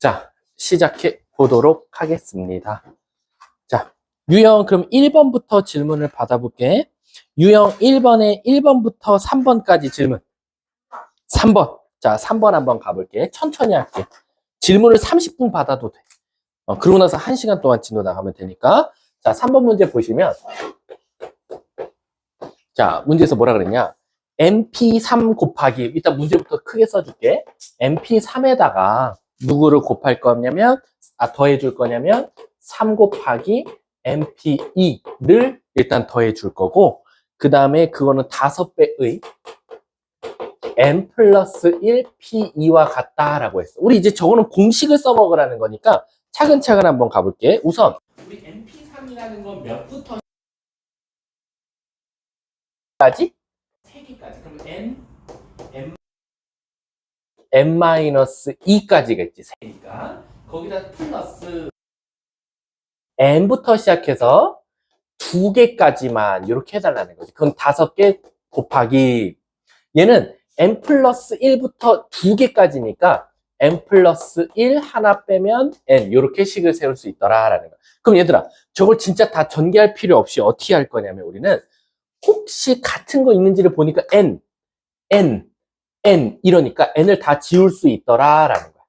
자, 시작해 보도록 하겠습니다. 자, 유형 그럼 1번부터 질문을 받아볼게. 유형 1번에 1번부터 3번까지 질문. 3번. 자, 3번 한번 가볼게. 천천히 할게. 질문을 30분 받아도 돼. 그러고 나서 1시간 동안 진도 나가면 되니까. 자, 3번 문제 보시면, 자, 문제에서 뭐라 그랬냐? MP3 곱하기, 일단 문제부터 크게 써줄게. MP3에다가 누구를 곱할 거냐면, 더해줄 거냐면, 3 곱하기 MP2를 일단 더해줄 거고, 그 다음에 그거는 5배의 n 플러스 1 P2와 같다라고 했어. 우리 이제 저거는 공식을 써먹으라는 거니까 차근차근 한번 가볼게. 우선 우리 MP3이라는 건 몇부터 까지? 3개까지. 그럼 n-2까지겠지. 3개가. 거기다 플러스 n부터 시작해서 2개까지만 이렇게 해달라는 거지. 그건 5개 곱하기 얘는 n 플러스 1부터 2개까지니까 n 플러스 1 하나 빼면 n 이렇게 식을 세울 수 있더라라는 거. 그럼 얘들아 저걸 진짜 다 전개할 필요 없이 어떻게 할 거냐면 우리는 혹시 같은 거 있는지를 보니까 n 이러니까 n을 다 지울 수 있더라라는 거야.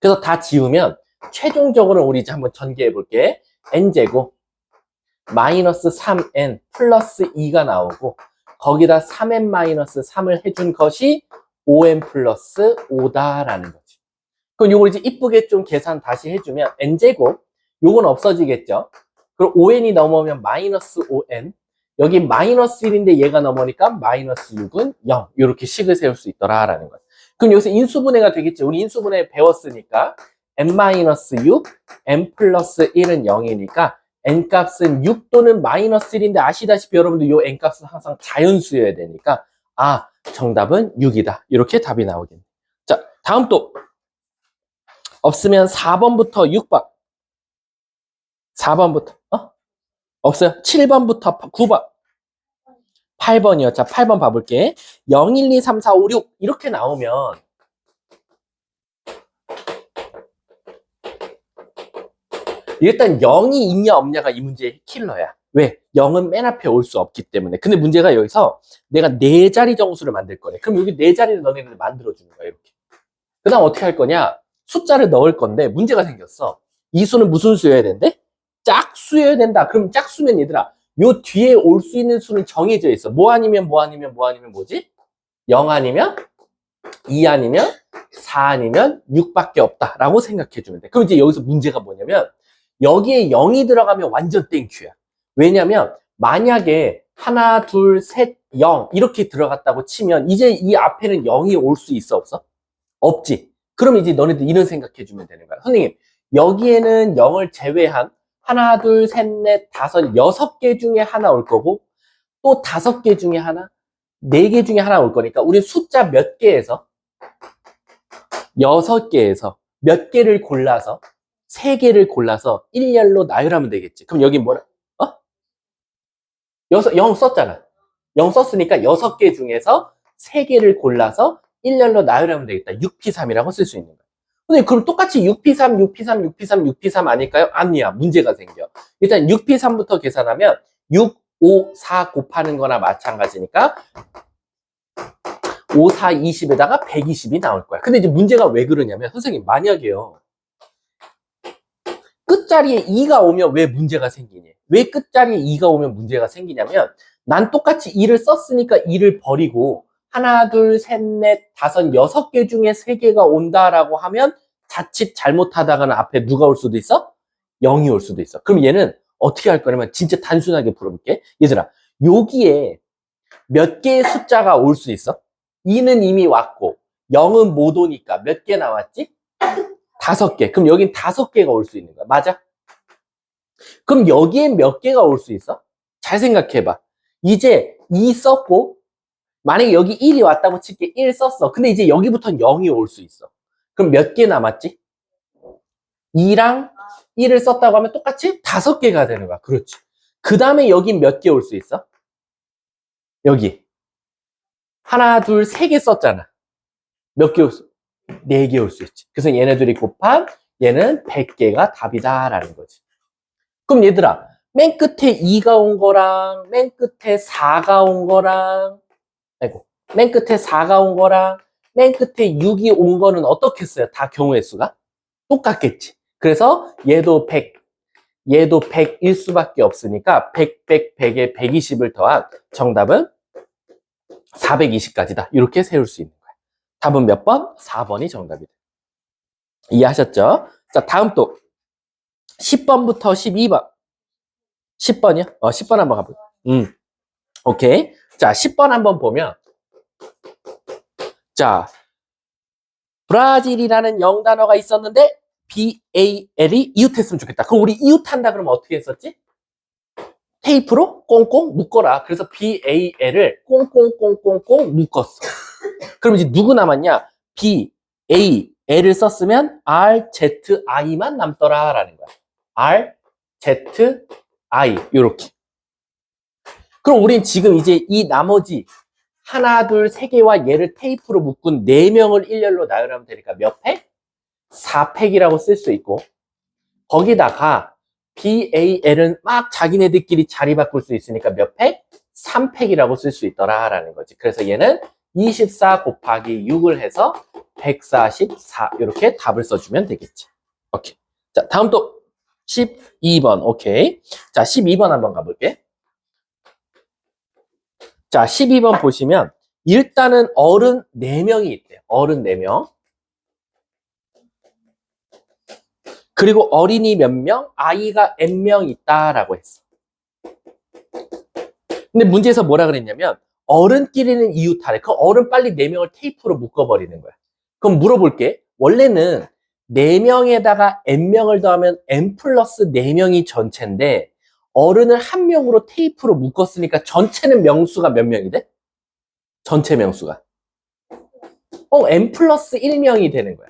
그래서 다 지우면 최종적으로 우리 이제 한번 전개해 볼게. n제곱 마이너스 3n 플러스 2가 나오고 거기다 3n-3을 해준 것이 5n 플러스 5다라는 거지. 그럼 요걸 이제 이쁘게 좀 계산 다시 해주면 n제곱 요건 없어지겠죠. 그럼 5n이 넘어오면 마이너스 5n 여기 마이너스 1인데 얘가 넘어오니까 마이너스 6은 0 이렇게 식을 세울 수 있더라라는 거야. 그럼 여기서 인수분해가 되겠지. 우리 인수분해 배웠으니까 n-6 n 플러스 1은 0이니까 n값은 6 또는 마이너스 1인데 아시다시피 여러분들 이 n값은 항상 자연수여야 되니까 정답은 6이다. 이렇게 답이 나오겠네. 자, 다음 또 없으면 4번부터 6번 4번부터 없어요? 7번부터 9번 8번이요. 자, 8번 봐볼게. 0, 1, 2, 3, 4, 5, 6 이렇게 나오면 일단 0이 있냐 없냐가 이 문제의 킬러야. 왜? 0은 맨 앞에 올 수 없기 때문에. 근데 문제가 여기서 내가 4자리 정수를 만들 거래. 그럼 여기 4자리를 너네들 만들어주는 거야. 이렇게. 그 다음 어떻게 할 거냐? 숫자를 넣을 건데 문제가 생겼어. 이 수는 무슨 수여야 된대? 짝수여야 된다. 그럼 짝수면 얘들아 요 뒤에 올 수 있는 수는 정해져 있어. 뭐 아니면 뭐지? 0 아니면 2 아니면 4 아니면 6밖에 없다라고 생각해주면 돼. 그럼 이제 여기서 문제가 뭐냐면 여기에 0이 들어가면 완전 땡큐야. 왜냐면 만약에 하나, 둘, 셋, 0 이렇게 들어갔다고 치면 이제 이 앞에는 0이 올 수 있어 없어? 없지. 그럼 이제 너네들 이런 생각해주면 되는 거야. 선생님 여기에는 0을 제외한 하나, 둘, 셋, 넷, 다섯, 6개 중에 하나 올 거고 또 5개 중에 하나, 4개 중에 하나 올 거니까 우리 숫자 몇 개에서 6개에서 몇 개를 골라서 3개를 골라서 일렬로 나열하면 되겠지. 그럼 여기 뭐라? 0 썼잖아. 0 썼으니까 6개 중에서 3개를 골라서 일렬로 나열하면 되겠다. 6P3이라고 쓸 수 있는 거야. 근데 그럼 똑같이 6P3 아닐까요? 아니야. 문제가 생겨. 일단 6P3부터 계산하면 6, 5, 4 곱하는 거나 마찬가지니까 5, 4, 20에다가 120이 나올 거야. 근데 이제 문제가 왜 그러냐면 선생님 만약에요. 끝자리에 2가 오면 왜 문제가 생기니? 왜 끝자리에 2가 오면 문제가 생기냐면 난 똑같이 2를 썼으니까 2를 버리고 하나, 둘, 셋, 넷, 다섯, 6개 중에 3개가 온다라고 하면 자칫 잘못하다가는 앞에 누가 올 수도 있어? 0이 올 수도 있어. 그럼 얘는 어떻게 할 거냐면 진짜 단순하게 풀어볼게. 얘들아, 여기에 몇 개의 숫자가 올 수 있어? 2는 이미 왔고 0은 못 오니까 몇 개 나왔지? 5개. 그럼 여긴 5개가 올 수 있는 거야. 맞아? 그럼 여기에 몇 개가 올 수 있어? 잘 생각해봐. 이제 2 썼고 만약에 여기 1이 왔다고 칠게 1 썼어. 근데 이제 여기부터는 0이 올 수 있어. 그럼 몇 개 남았지? 2랑 1을 썼다고 하면 똑같이 5개가 되는 거야. 그렇지. 그 다음에 여기 몇 개 올 수 있어? 여기. 하나, 둘, 3개 썼잖아. 몇 개 올 수? 4개 올 수 있지. 그래서 얘네들이 곱한 얘는 100개가 답이다라는 거지. 그럼 얘들아, 맨 끝에 2가 온 거랑 맨 끝에 4가 온 거랑 맨 끝에 4가 온 거랑 맨 끝에 6이 온 거는 어떻게 써요? 다 경우의 수가 똑같겠지. 그래서 얘도 100, 얘도 100일 수밖에 없으니까 100, 100, 100에 120을 더한 정답은 420까지다. 이렇게 세울 수 있는 거야. 답은 몇 번? 4번이 정답이다. 이해하셨죠? 자, 다음 또 10번부터 12번. 10번이요? 10번 한번 가볼게요. 오케이. 자, 10번 한번 보면 자, 브라질이라는 영단어가 있었는데 BAL이 이웃했으면 좋겠다. 그럼 우리 이웃한다 그러면 어떻게 했었지? 테이프로 꽁꽁 묶어라. 그래서 BAL을 꽁꽁꽁꽁꽁 묶었어. 그럼 이제 누구 남았냐? BAL을 썼으면 RZI만 남더라라는 거야. RZI 요렇게. 그럼 우린 지금 이제 이 나머지 하나, 둘, 세 개와 얘를 테이프로 묶은 4명을 일렬로 나열하면 되니까 몇 팩? 4팩이라고 쓸 수 있고 거기다가 BAL은 막 자기네들끼리 자리 바꿀 수 있으니까 몇 팩? 3팩이라고 쓸 수 있더라라는 거지. 그래서 얘는 24 곱하기 6을 해서 144 이렇게 답을 써주면 되겠지. 오케이. 자, 다음 또 12번. 오케이. 자, 12번 한번 가볼게. 자, 12번 보시면 일단은 어른 4명이 있대요. 어른 4명. 그리고 어린이 몇 명, 아이가 n명 있다라고 했어. 근데 문제에서 뭐라 그랬냐면 어른끼리는 이웃하래. 그 어른 빨리 4명을 테이프로 묶어버리는 거야. 그럼 물어볼게. 원래는 4명에다가 n명을 더하면 n 플러스 4명이 전체인데 어른을 1명으로 테이프로 묶었으니까 전체는 명수가 몇 명이 돼? 전체 명수가. n 플러스 1명이 되는 거야.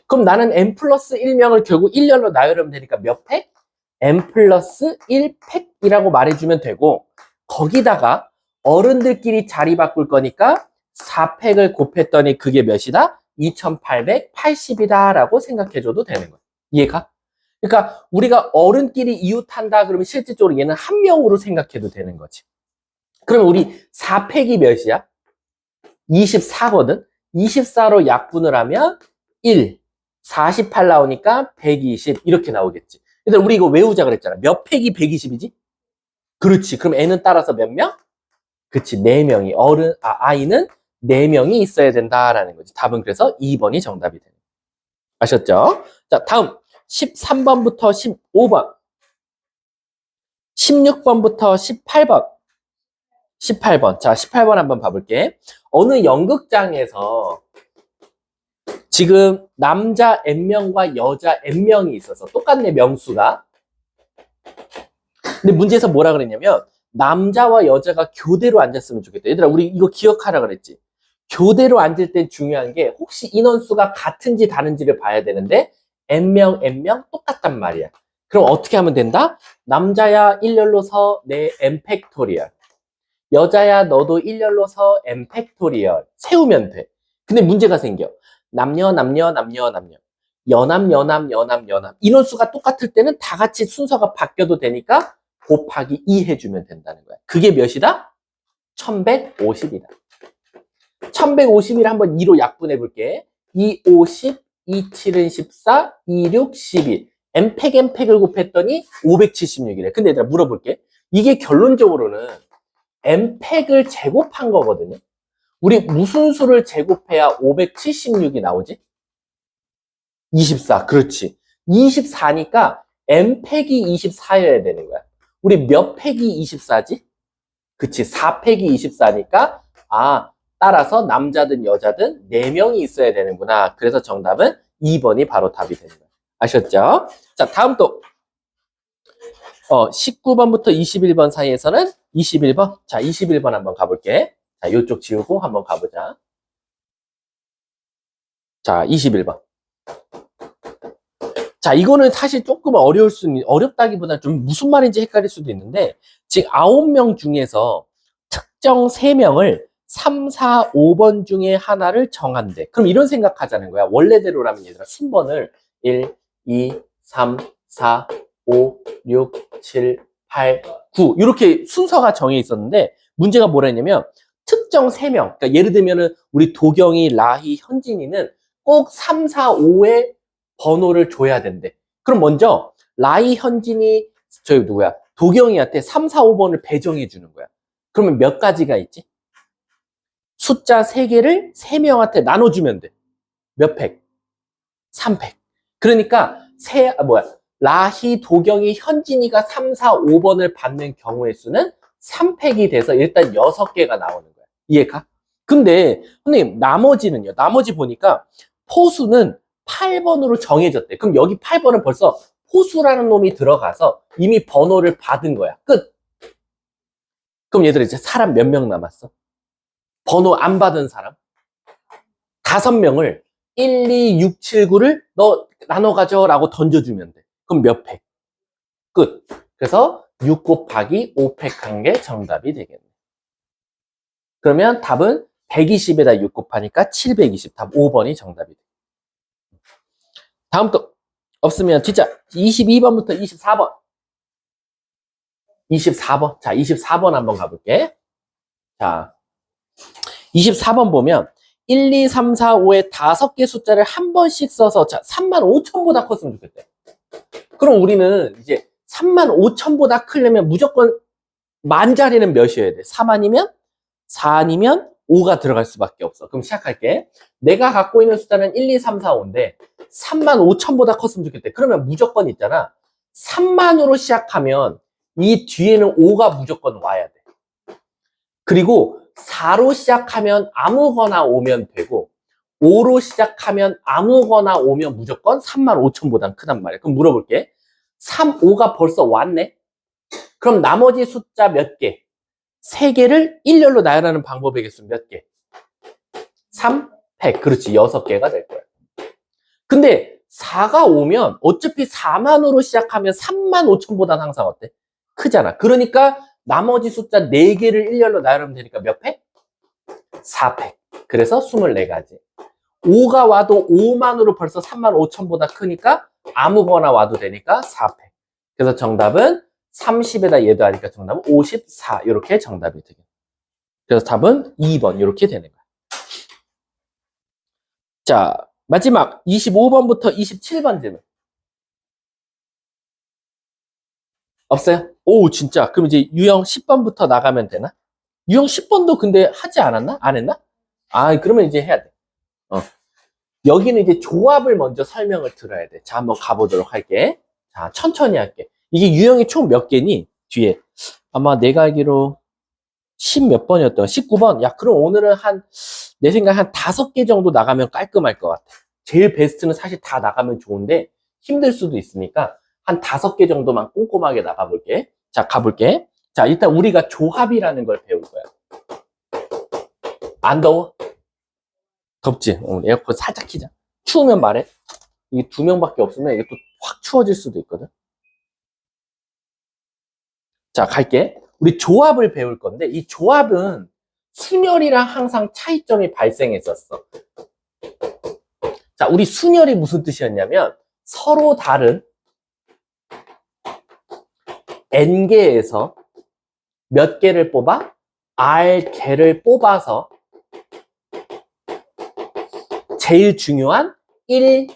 그럼 나는 n 플러스 1명을 결국 일렬로 나열하면 되니까 몇 팩? n 플러스 1팩이라고 말해주면 되고 거기다가 어른들끼리 자리 바꿀 거니까 4팩을 곱했더니 그게 몇이다? 2880이다 라고 생각해줘도 되는 거야. 이해가? 그러니까 우리가 어른끼리 이웃한다 그러면 실질적으로 얘는 1명으로 생각해도 되는 거지. 그러면 우리 4팩이 몇이야? 24거든? 24로 약분을 하면 1, 48 나오니까 120 이렇게 나오겠지. 일단 우리 이거 외우자 그랬잖아. 몇 팩이 120이지? 그렇지. 그럼 N은 따라서 몇 명? 그치. 4명이. 아이는 4명이 있어야 된다라는 거지. 답은 그래서 2번이 정답이 되는 거예요. 아셨죠? 자, 다음 13번부터 15번 16번부터 18번 18번. 자, 18번 한번 봐볼게. 어느 연극장에서 지금 남자 n명과 여자 n명이 있어서 똑같네, 명수가. 근데 문제에서 뭐라 그랬냐면 남자와 여자가 교대로 앉았으면 좋겠다. 얘들아, 우리 이거 기억하라 그랬지. 교대로 앉을 때 중요한 게 혹시 인원수가 같은지 다른지를 봐야 되는데 n명, n명 똑같단 말이야. 그럼 어떻게 하면 된다? 남자야 일렬로 서 내 n 팩토리얼. 여자야 너도 일렬로 서 n 팩토리얼. 세우면 돼. 근데 문제가 생겨. 남녀, 남녀, 남녀, 남녀. 여남, 여남, 여남, 여남. 인원수가 똑같을 때는 다 같이 순서가 바뀌어도 되니까 곱하기 2 해주면 된다는 거야. 그게 몇이다? 1150이다. 1150을 한번 2로 약분해 볼게. 2, 50, 2, 7은 14, 2, 6, 12. n팩, n팩을 곱했더니 576이래. 근데 얘들아 물어볼게. 이게 결론적으로는 n팩을 제곱한 거거든요. 우리 무슨 수를 제곱해야 576이 나오지? 24. 그렇지. 24니까 n팩이 24여야 되는 거야. 우리 몇 팩이 24지? 그치. 4팩이 24니까 따라서 남자든 여자든 4명이 있어야 되는구나. 그래서 정답은 2번이 바로 답이 되는 거야. 아셨죠? 자, 다음 또 19번부터 21번 사이에서는 21번. 자, 21번 한번 가볼게. 자, 요쪽 지우고 한번 가보자. 자, 21번. 자, 이거는 사실 조금 어렵다기보다는 좀 무슨 말인지 헷갈릴 수도 있는데, 지금 9명 중에서 특정 3명을 3, 4, 5번 중에 하나를 정한대. 그럼 이런 생각하자는 거야. 원래대로라면 얘들아 순번을 1, 2, 3, 4, 5, 6, 7, 8, 9 이렇게 순서가 정해 있었는데 문제가 뭐라 했냐면 특정 3명, 그러니까 예를 들면은 우리 도경이, 라희, 현진이는 꼭 3, 4, 5의 번호를 줘야 된대. 그럼 먼저 라희, 현진이, 저기 누구야? 도경이한테 3, 4, 5번을 배정해 주는 거야. 그러면 몇 가지가 있지? 숫자 3개를 3명한테 나눠주면 돼. 몇 팩? 3팩. 그러니까 라희, 도경이, 현진이가 3, 4, 5번을 받는 경우의 수는 3팩이 돼서 일단 6개가 나오는 거야. 이해가? 근데 선생님 나머지는요. 나머지 보니까 포수는 8번으로 정해졌대. 그럼 여기 8번은 벌써 포수라는 놈이 들어가서 이미 번호를 받은 거야. 끝. 그럼 얘들아 이제 사람 몇 명 남았어? 번호 안 받은 사람? 5명을 1, 2, 6, 7, 9를 너 나눠 가져라고 던져주면 돼. 그럼 몇 팩? 끝. 그래서 6 곱하기 5팩 한 게 정답이 되겠네. 그러면 답은 120에다 6 곱하니까 720. 답 5번이 정답이 돼. 다음 거 없으면 진짜 22번부터 24번. 24번. 자, 24번 한번 가볼게. 자, 24번 보면 1, 2, 3, 4, 5의 5개 숫자를 한 번씩 써서 자, 35,000보다 컸으면 좋겠대. 그럼 우리는 이제 35,000보다 크려면 무조건 만 자리는 몇이어야 돼? 3 아니면 4 아니면 5가 들어갈 수밖에 없어. 그럼 시작할게. 내가 갖고 있는 숫자는 1, 2, 3, 4, 5인데 35,000보다 컸으면 좋겠대. 그러면 무조건 있잖아. 3만으로 시작하면 이 뒤에는 5가 무조건 와야 돼. 그리고 4로 시작하면 아무거나 오면 되고 5로 시작하면 아무거나 오면 무조건 35,000보단 크단 말이야. 그럼 물어볼게. 3, 5가 벌써 왔네? 그럼 나머지 숫자 몇 개? 3개를 일렬로 나열하는 방법이겠으면 몇 개? 3, 100. 그렇지. 6개가 될 거야. 근데 4가 오면 어차피 4만으로 시작하면 35,000보단 항상 어때? 크잖아. 그러니까 나머지 숫자 4개를 일렬로 나열하면 되니까 몇 팩? 4팩. 그래서 24가지. 5가 와도 5만으로 벌써 35,000보다 크니까 아무거나 와도 되니까 4팩. 그래서 정답은 30에다 얘도 하니까 정답은 54. 이렇게 정답이 되겠네. 그래서 답은 2번 이렇게 되는 거야. 자, 마지막 25번부터 27번 질문. 없어요? 오, 진짜. 그럼 이제 유형 10번부터 나가면 되나? 유형 10번도 근데 하지 않았나? 안 했나? 아, 그러면 이제 해야 돼. 여기는 이제 조합을 먼저 설명을 들어야 돼. 자, 한번 가보도록 할게. 자, 천천히 할게. 이게 유형이 총 몇 개니? 뒤에. 아마 내가 알기로 10 몇 번이었던 19번. 야, 그럼 오늘은 내 생각에 한 5개 정도 나가면 깔끔할 것 같아. 제일 베스트는 사실 다 나가면 좋은데 힘들 수도 있으니까 한 5개 정도만 꼼꼼하게 나가볼게. 자, 가볼게. 자, 일단 우리가 조합이라는 걸 배울 거야. 안 더워? 덥지? 에어컨 살짝 키자. 추우면 말해. 이게 2명밖에 없으면 이게 또 확 추워질 수도 있거든. 자, 갈게. 우리 조합을 배울 건데 이 조합은 순열이랑 항상 차이점이 발생했었어. 자, 우리 순열이 무슨 뜻이었냐면 서로 다른 n개에서 몇 개를 뽑아? r개를 뽑아서 제일 중요한 1,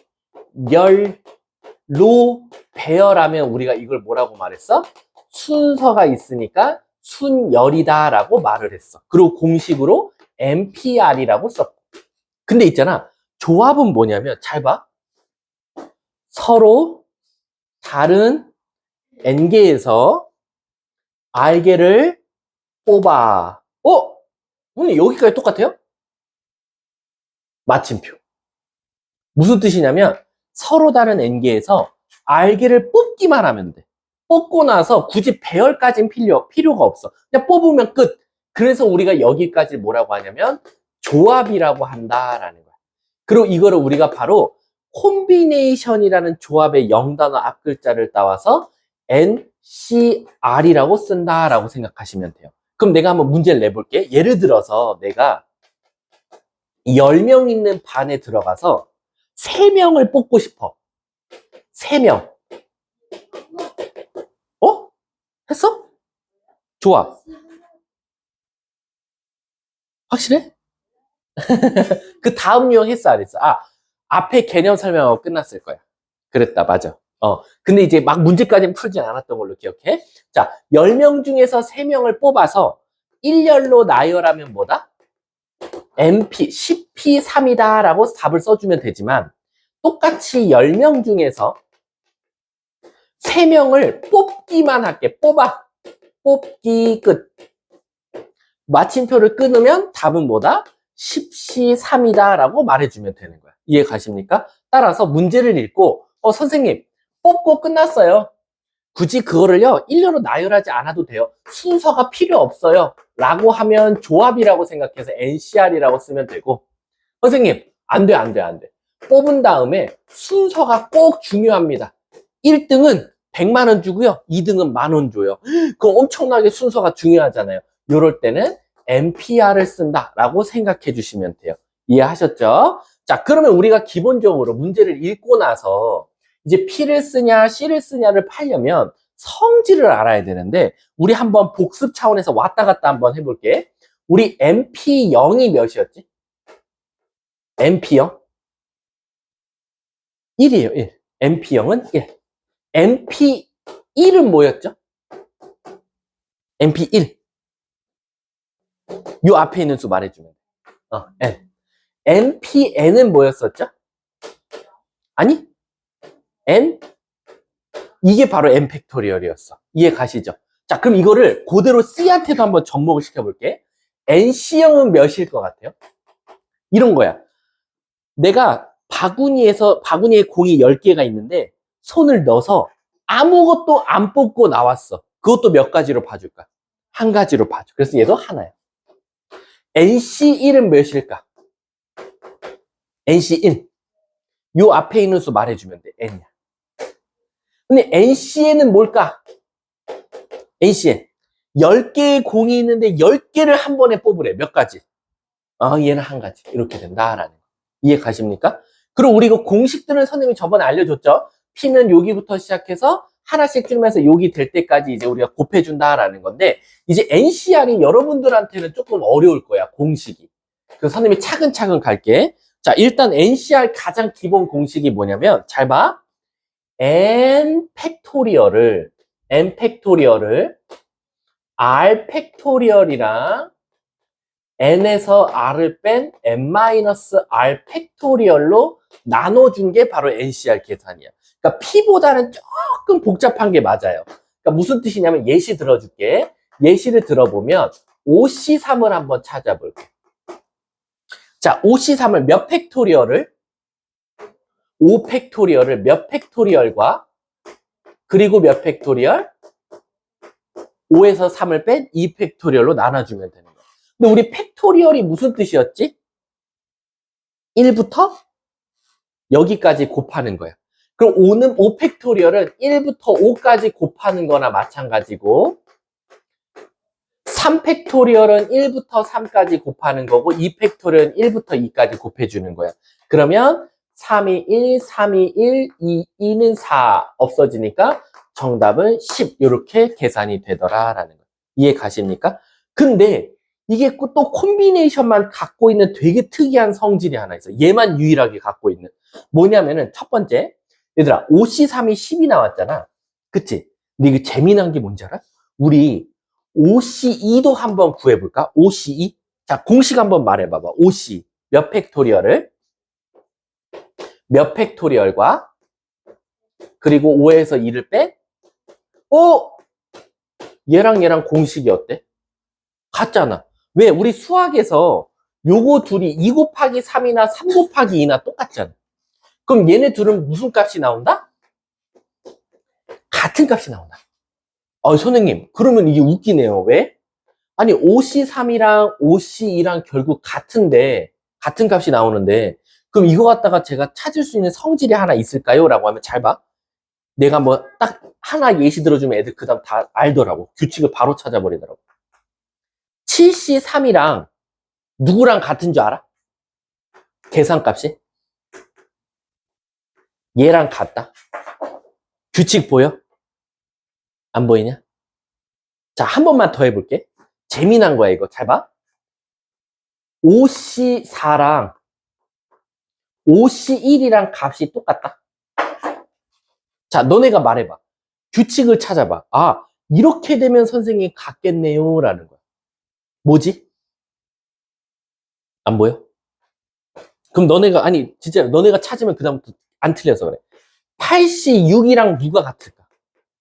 열로 배열하면 우리가 이걸 뭐라고 말했어? 순서가 있으니까 순열이다 라고 말을 했어. 그리고 공식으로 MPR이라고 썼고. 근데 있잖아. 조합은 뭐냐면 잘 봐. 서로 다른 n개에서 r개를 뽑아. 오늘 여기까지 똑같아요? 마침표. 무슨 뜻이냐면 서로 다른 n개에서 r개를 뽑기만 하면 돼. 뽑고 나서 굳이 배열까지는 필요가 없어. 그냥 뽑으면 끝. 그래서 우리가 여기까지 뭐라고 하냐면 조합이라고 한다라는 거야. 그리고 이거를 우리가 바로 콤비네이션이라는 조합의 0단어 앞글자를 따와서 NCR이라고 쓴다라고 생각하시면 돼요. 그럼 내가 한번 문제를 내볼게. 예를 들어서 내가 10명 있는 반에 들어가서 3명을 뽑고 싶어. 3명. 어? 했어? 좋아. 확실해? 그 다음 유형 했어, 안 했어? 앞에 개념 설명하고 끝났을 거야. 그랬다, 맞아. 근데 이제 막 문제까지는 풀지 않았던 걸로 기억해. 자, 10명 중에서 3명을 뽑아서 일렬로 나열하면 뭐다? MP, CP3이다 라고 답을 써주면 되지만, 똑같이 10명 중에서 3명을 뽑기만 할게. 뽑기 끝. 마침표를 끊으면 답은 뭐다? 10C3이다 라고 말해주면 되는 거야. 이해 가십니까? 따라서 문제를 읽고 선생님 뽑고 끝났어요. 굳이 그거를요 일렬로 나열하지 않아도 돼요. 순서가 필요 없어요 라고 하면 조합이라고 생각해서 NCR이라고 쓰면 되고, 선생님 안 돼. 뽑은 다음에 순서가 꼭 중요합니다. 1등은 100만 원 주고요 2등은 10,000원 줘요. 그럼 엄청나게 순서가 중요하잖아요. 이럴 때는 NPR을 쓴다라고 생각해 주시면 돼요. 이해하셨죠? 자, 그러면 우리가 기본적으로 문제를 읽고 나서 이제 P를 쓰냐 C를 쓰냐를 팔려면 성질을 알아야 되는데, 우리 한번 복습 차원에서 왔다 갔다 한번 해볼게. 우리 MP0이 몇이었지? MP0? 1이에요, 1. MP0은 1. MP1은 뭐였죠? MP1. 요 앞에 있는 수 말해주면 돼. N. NPN은 뭐였었죠? 아니, N? 이게 바로 N 팩토리얼이었어. 이해 가시죠? 자, 그럼 이거를 그대로 C한테도 한번 접목을 시켜볼게. NC형은 몇일 것 같아요? 이런 거야. 내가 바구니에 공이 10개가 있는데 손을 넣어서 아무것도 안 뽑고 나왔어. 그것도 몇 가지로 봐줄까? 한 가지로 봐줘. 그래서 얘도 하나야. NC1은 몇일까? NC1. 요 앞에 있는 수 말해주면 돼. N이야. 근데 NCN은 뭘까? NCN. 10개의 공이 있는데 10개를 한 번에 뽑으래. 몇 가지? 얘는 한 가지. 이렇게 된다라는 거. 이해 가십니까? 그리고 우리 그 공식들은 선생님이 저번에 알려줬죠? P는 여기부터 시작해서 하나씩 줄면서 여기 될 때까지 이제 우리가 곱해준다라는 건데, 이제 NCR이 여러분들한테는 조금 어려울 거야, 공식이. 그래서 선생님이 차근차근 갈게. 자, 일단 NCR 가장 기본 공식이 뭐냐면, 잘 봐. N 팩토리얼을 R 팩토리얼이랑 N에서 R을 뺀 N-R 팩토리얼로 나눠준 게 바로 NCR 계산이야. 그러니까 P보다는 조금 복잡한 게 맞아요. 그러니까 무슨 뜻이냐면 예시 들어줄게. 예시를 들어보면 OC3을 한번 찾아볼게. 자, OC3을 몇 팩토리얼을? 5 팩토리얼을 몇 팩토리얼과 그리고 몇 팩토리얼? 5에서 3을 뺀 2 팩토리얼로 나눠주면 되는 거야. 근데 우리 팩토리얼이 무슨 뜻이었지? 1부터 여기까지 곱하는 거야. 그럼 5 팩토리얼은 1부터 5까지 곱하는 거나 마찬가지고, 3 팩토리얼은 1부터 3까지 곱하는 거고, 2 팩토리얼은 1부터 2까지 곱해주는 거야. 그러면 3이 1, 3이 1, 2는 4 없어지니까 정답은 10 이렇게 계산이 되더라라는 거예요. 이해 가십니까? 근데 이게 또 콤비네이션만 갖고 있는 되게 특이한 성질이 하나 있어. 얘만 유일하게 갖고 있는. 뭐냐면은 첫 번째, 얘들아 5C3이 10이 나왔잖아. 그치? 근데 이게 재미난 게 뭔지 알아? 우리 5C2도 한번 구해볼까? 5C2? 자, 공식 한번 말해봐봐. 5C 몇 팩토리얼을? 몇 팩토리얼과 그리고 5에서 2를 뺀? 얘랑 공식이 어때? 같잖아. 왜? 우리 수학에서 요거 둘이 2 곱하기 3이나 3 곱하기 2나 똑같잖아. 그럼 얘네 둘은 무슨 값이 나온다? 같은 값이 나온다. 선생님, 그러면 이게 웃기네요. 왜? 아니, 5C3이랑 5C2랑 결국 같은데, 같은 값이 나오는데, 그럼 이거 갖다가 제가 찾을 수 있는 성질이 하나 있을까요? 라고 하면 잘 봐. 내가 뭐 딱 하나 예시 들어주면 애들 그 다음 다 알더라고. 규칙을 바로 찾아버리더라고. 7C3이랑 누구랑 같은 줄 알아? 계산값이? 얘랑 같다. 규칙 보여? 안 보이냐? 자, 한 번만 더 해볼게. 재미난 거야, 이거. 잘 봐. 5C4랑 5C1이랑 값이 똑같다. 자, 너네가 말해봐. 규칙을 찾아봐. 아, 이렇게 되면 선생님이 같겠네요. 라는 거야. 뭐지? 안 보여? 그럼 너네가, 아니, 진짜 너네가 찾으면 그다음부터 안 틀려서 그래. 8C6이랑 누가 같을까?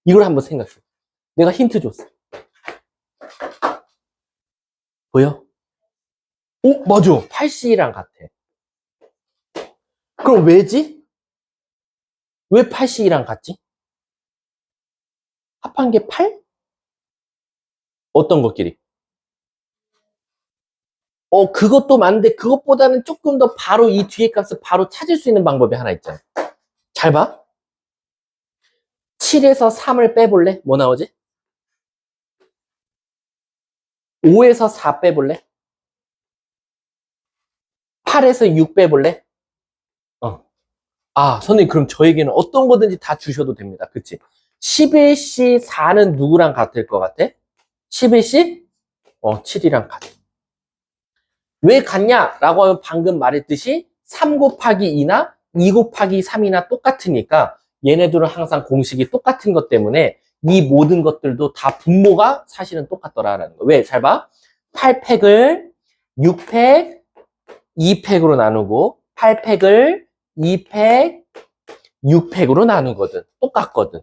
이걸 한번 생각해. 내가 힌트 줬어. 보여? 오, 맞아. 8C랑 같아. 그럼 왜지? 왜 8C랑 같지? 합한 게 8? 어떤 것끼리? 그것도 맞는데 그것보다는 조금 더 바로 이 뒤에 값을 바로 찾을 수 있는 방법이 하나 있잖아. 잘 봐. 7에서 3을 빼볼래? 뭐 나오지? 5에서 4 빼볼래? 8에서 6 빼볼래? 아, 선생님, 그럼 저에게는 어떤 거든지 다 주셔도 됩니다. 그치? 11C 4는 누구랑 같을 것 같아? 11C? 7이랑 같아. 왜 같냐? 라고 하면 방금 말했듯이 3 곱하기 2나 2 곱하기 3이나 똑같으니까 얘네들은 항상 공식이 똑같은 것 때문에 이 모든 것들도 다 분모가 사실은 똑같더라라는 거. 왜? 잘 봐. 8팩을 6팩, 2팩으로 나누고 8팩을 2팩, 6팩으로 나누거든. 똑같거든.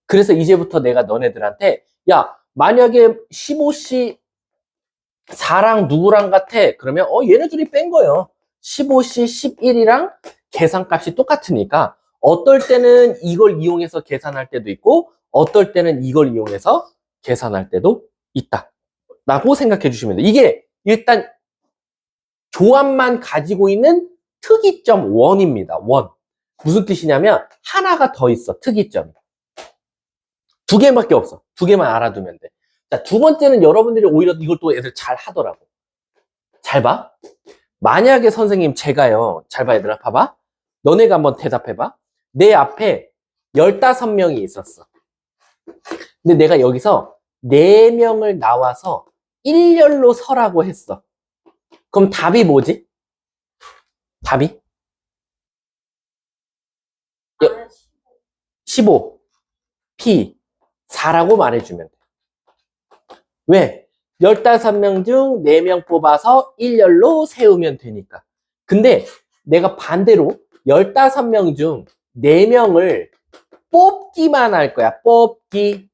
그래서 이제부터 내가 너네들한테 야, 만약에 15C 4랑 누구랑 같아? 그러면 얘네들이 뺀 거예요. 15C 11이랑 계산값이 똑같으니까 어떨 때는 이걸 이용해서 계산할 때도 있고 어떨 때는 이걸 이용해서 계산할 때도 있다. 라고 생각해 주시면 돼요. 이게 일단 조합만 가지고 있는 특이점 원입니다. 원. 무슨 뜻이냐면 하나가 더 있어. 특이점이. 두 개밖에 없어. 두 개만 알아두면 돼. 자, 두 번째는 여러분들이 오히려 이걸 또 애들 잘 하더라고. 잘 봐. 만약에 선생님 제가요. 잘 봐, 얘들아. 봐봐. 너네가 한번 대답해봐. 내 앞에 15명이 있었어. 근데 내가 여기서 4명을 나와서 일렬로 서라고 했어. 그럼 답이 뭐지? 답이? 15, P, 4라고 말해주면 돼. 왜? 15명 중 4명 뽑아서 일렬로 세우면 되니까. 근데 내가 반대로 15명 중 4명을 뽑기만 할 거야. 뽑기.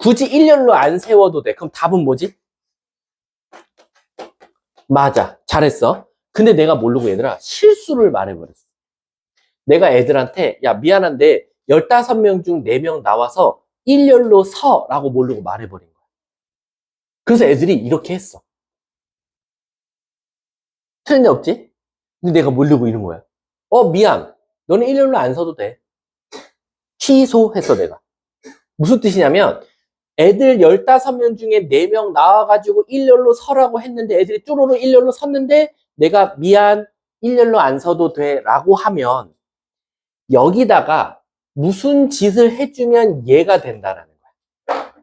굳이 일렬로 안 세워도 돼. 그럼 답은 뭐지? 맞아. 잘했어. 근데 내가 모르고 얘들아 실수를 말해버렸어. 내가 애들한테 야 미안한데 15명 중 4명 나와서 일렬로 서라고 모르고 말해버린 거야. 그래서 애들이 이렇게 했어. 틀린 데 없지? 근데 내가 모르고 이런 거야. 미안. 너는 일렬로 안 서도 돼. 취소했어 내가. 무슨 뜻이냐면 애들 15명 중에 4명 나와가지고 일렬로 서라고 했는데 애들이 쭈루루 일렬로 섰는데 내가 미안 일렬로 안 서도 돼 라고 하면 여기다가 무슨 짓을 해주면 얘가 된다라는 거야.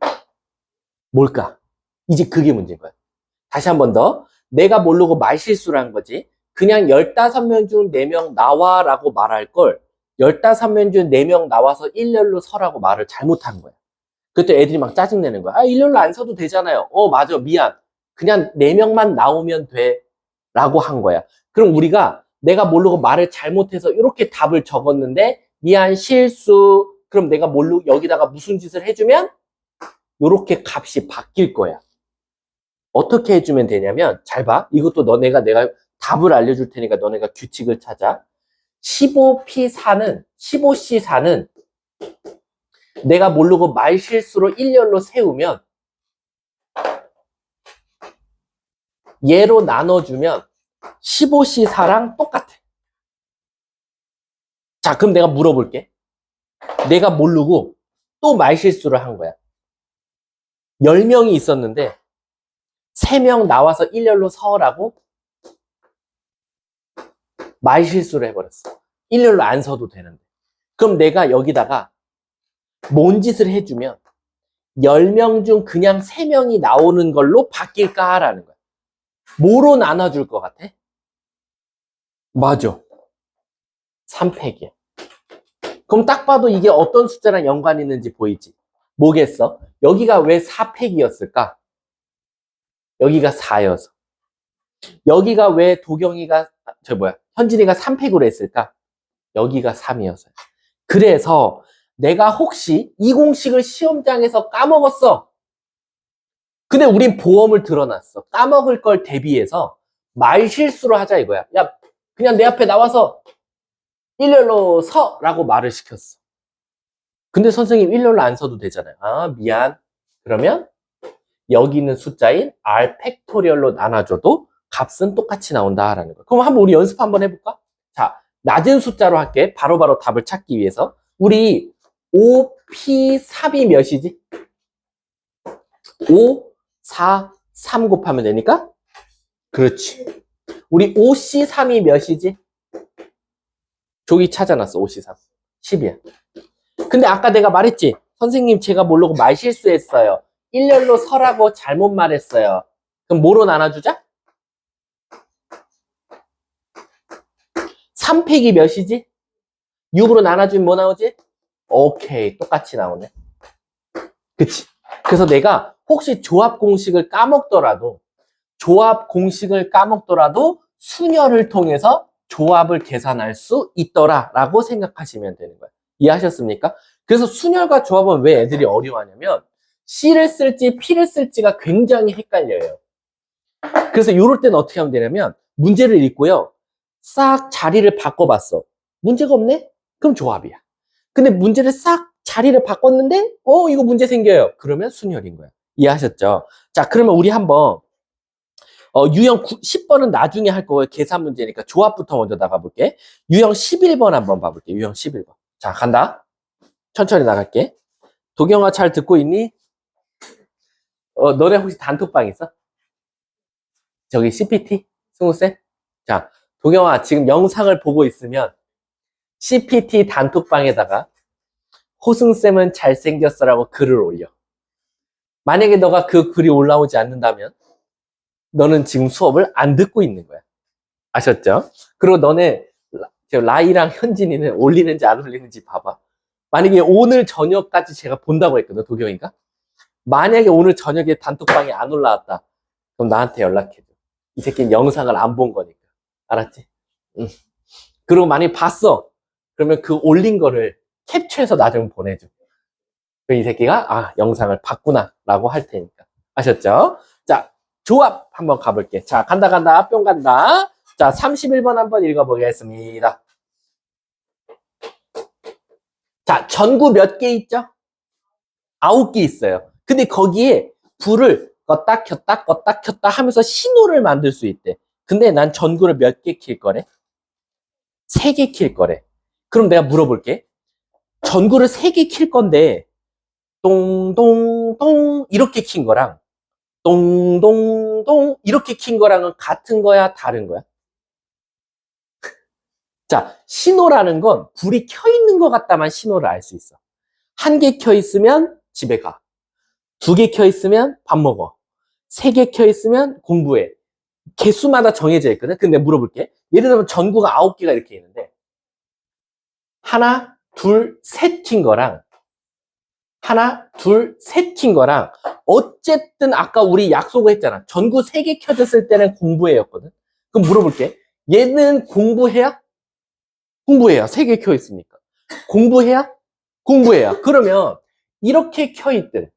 뭘까? 이제 그게 문제인 거야. 다시 한 번 더. 내가 모르고 말실수를 한 거지. 그냥 15명 중 4명 나와 라고 말할 걸 15명 중 4명 나와서 일렬로 서라고 말을 잘못한 거야. 그때 애들이 막 짜증내는 거야. 아, 일렬로 안 서도 되잖아요. 맞아. 미안. 그냥 4명만 나오면 돼. 라고 한 거야. 그럼 우리가 내가 모르고 말을 잘못해서 이렇게 답을 적었는데 미안 실수. 그럼 내가 모르고 여기다가 무슨 짓을 해주면 이렇게 값이 바뀔 거야. 어떻게 해주면 되냐면 잘 봐. 이것도 내가 답을 알려줄 테니까 너네가 규칙을 찾아. 15P4는 15C4는 내가 모르고 말실수로 일렬로 세우면 얘로 나눠주면 15C4랑 똑같아. 자, 그럼 내가 물어볼게. 내가 모르고 또 말실수를 한 거야. 10명이 있었는데 3명 나와서 일렬로 서라고 말실수를 해버렸어. 일렬로 안 서도 되는데. 그럼 내가 여기다가 뭔 짓을 해주면 10명 중 그냥 3명이 나오는 걸로 바뀔까라는 거야. 뭐로 나눠줄 것 같아? 맞아. 3팩이야. 그럼 딱 봐도 이게 어떤 숫자랑 연관이 있는지 보이지? 뭐겠어? 여기가 왜 4팩이었을까? 여기가 4여서. 여기가 왜 도경이가, 현진이가 3팩으로 했을까? 여기가 3이어서요. 그래서 내가 혹시 이 공식을 시험장에서 까먹었어. 근데 우린 보험을 들어놨어. 까먹을 걸 대비해서 말실수로 하자 이거야. 야, 그냥 내 앞에 나와서 일렬로 서라고 말을 시켰어. 근데 선생님 일렬로 안 서도 되잖아요. 아, 미안. 그러면 여기 있는 숫자인 R 팩토리얼로 나눠줘도 값은 똑같이 나온다라는 거야. 그럼 한번 우리 연습 한번 해볼까? 자, 낮은 숫자로 할게. 바로바로 답을 찾기 위해서. 우리 5P3이 몇이지? 5, 4, 3 곱하면 되니까? 그렇지. 우리 5C3이 몇이지? 저기 찾아놨어, 5C3. 10이야. 근데 아까 내가 말했지? 선생님 제가 모르고 말 실수했어요. 일렬로 서라고 잘못 말했어요. 그럼 뭐로 나눠주자? 3팩이 몇이지? 6으로 나눠주면 뭐 나오지? 오케이, 똑같이 나오네. 그치? 그래서 내가 혹시 조합 공식을 까먹더라도 순열을 통해서 조합을 계산할 수 있더라라고 생각하시면 되는 거예요. 이해하셨습니까? 그래서 순열과 조합은 왜 애들이 어려워하냐면 C를 쓸지 P를 쓸지가 굉장히 헷갈려요. 그래서 이럴 때는 어떻게 하면 되냐면 문제를 읽고요. 싹 자리를 바꿔봤어. 문제가 없네? 그럼 조합이야. 근데 문제를 싹 자리를 바꿨는데 이거 문제 생겨요. 그러면 순열인 거야. 이해하셨죠? 자, 그러면 우리 한번 유형 10번은 나중에 할 거예요. 계산 문제니까 조합부터 먼저 나가볼게. 유형 11번 한번 봐볼게. 유형 11번. 자, 간다. 천천히 나갈게. 도경아 잘 듣고 있니? 너네 혹시 단톡방 있어? 저기 CPT? 승우쌤? 자, 도경아 지금 영상을 보고 있으면 CPT 단톡방에다가 호승쌤은 잘생겼어라고 글을 올려. 만약에 너가 그 글이 올라오지 않는다면 너는 지금 수업을 안 듣고 있는 거야. 아셨죠? 그리고 너네 라이랑 현진이는 올리는지 안 올리는지 봐봐. 만약에 오늘 저녁까지 제가 본다고 했거든, 도경이가. 만약에 오늘 저녁에 단톡방에 안 올라왔다. 그럼 나한테 연락해줘. 이 새끼는 영상을 안 본 거니까. 알았지? 응. 그리고 만약에 봤어. 그러면 그 올린 거를 캡처해서 나중에 보내줘. 이 새끼가 영상을 봤구나 라고 할 테니까. 아셨죠? 자, 조합 한번 가볼게. 자, 간다 뿅 간다. 자, 31번 한번 읽어보겠습니다. 자, 전구 몇 개 있죠? 9개 있어요. 근데 거기에 불을 껐다 켰다 하면서 신호를 만들 수 있대. 근데 난 전구를 몇 개 킬 거래? 3개 킬 거래. 그럼 내가 물어볼게. 전구를 3개 킬 건데 똥똥똥 이렇게 킨 거랑 똥똥똥 이렇게 킨 거랑은 같은 거야? 다른 거야? 자, 신호라는 건 불이 켜 있는 것 같다만 신호를 알 수 있어. 1개 켜 있으면 집에 가. 2개 켜 있으면 밥 먹어. 3개 켜 있으면 공부해. 개수마다 정해져 있거든. 근데 물어볼게. 예를 들면 전구가 9개가 이렇게 있는데 하나, 둘, 셋 킨 거랑 하나, 둘, 셋 킨 거랑 어쨌든 아까 우리 약속을 했잖아. 전구 3개 켜졌을 때는 공부해였거든. 그럼 물어볼게. 얘는 공부해야? 공부해야. 3개 켜 있으니까. 공부해야? 공부해야. 그러면 이렇게 켜 있든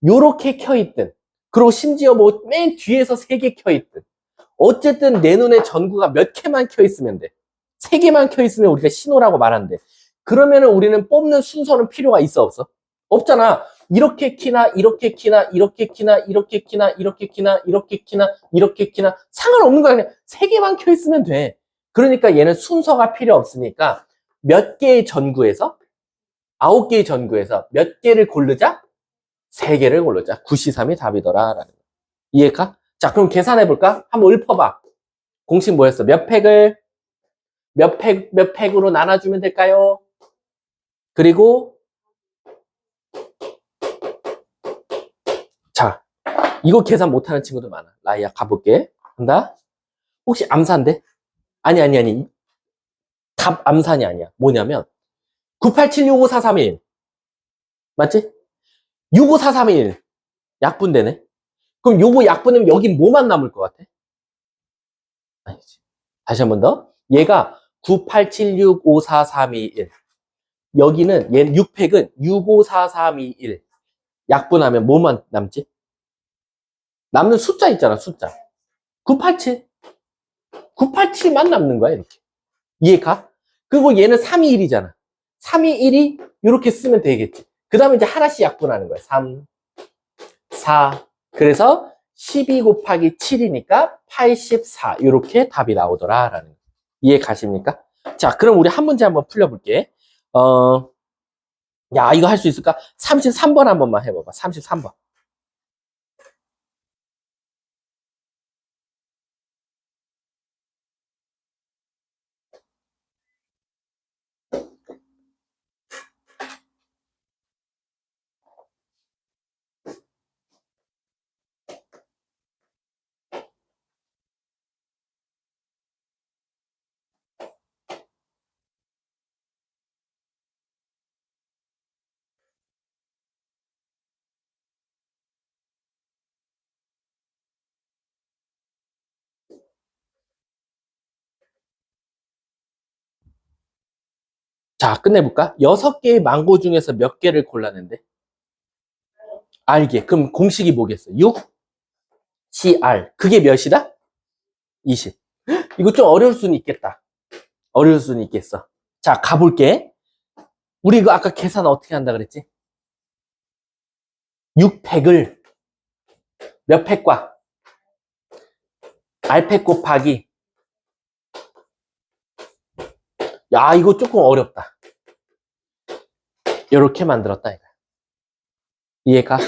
요렇게 켜 있든 그리고 심지어 뭐 맨 뒤에서 3개 켜 있든 어쨌든 내 눈에 전구가 몇 개만 켜 있으면 돼. 3개만 켜 있으면 우리가 신호라고 말하는데 그러면은 우리는 뽑는 순서는 필요가 있어 없어? 없잖아. 이렇게 키나 이렇게 키나 이렇게 키나 이렇게 키나 이렇게 키나 이렇게 키나 이렇게 키나 상관없는 거야. 그냥 3개만 켜 있으면 돼. 그러니까 얘는 순서가 필요 없으니까 몇 개의 전구에서 9개의 전구에서 몇 개를 고르자? 3개를 고르자. 9C3이 답이더라 라는 거. 이해가? 자, 그럼 계산해볼까? 한번 읊어봐. 공식 뭐였어? 몇 팩을 몇 팩으로 나눠주면 될까요? 그리고 자, 이거 계산 못하는 친구들 많아. 라이야, 가볼게. 간다. 혹시 암산돼? 아니. 답 암산이 아니야. 뭐냐면 987654321 맞지? 65431 약분되네. 그럼 요거 약분하면 여긴 뭐만 남을 것 같아? 아니지. 다시 한 번 더. 얘가 987654321 여기는 얘는 6팩은 654321 약분하면 뭐만 남지? 남는 숫자 있잖아, 숫자. 987. 987만 남는 거야, 이렇게. 이해가? 그리고 얘는 321이잖아. 321이 이렇게 쓰면 되겠지. 그 다음에 이제 하나씩 약분하는 거야. 3, 4. 그래서 12 곱하기 7이니까 84. 이렇게 답이 나오더라라는 거. 이해 가십니까? 자, 그럼 우리 한 문제 한번 풀려볼게. 야, 이거 할 수 있을까? 33번 한 번만 해봐봐. 33번. 자, 끝내볼까? 6개의 망고 중에서 몇 개를 골랐는데? 알게. 그럼 공식이 뭐겠어? 6, CR. 그게 몇이다? 20. 이거 좀 어려울 수는 있겠다. 어려울 수는 있겠어. 자, 가볼게. 우리 이거 아까 계산 어떻게 한다 그랬지? 6팩을 몇 팩과? R팩 곱하기. 야, 이거 조금 어렵다. 이렇게 만들었다, 이거. 이해가?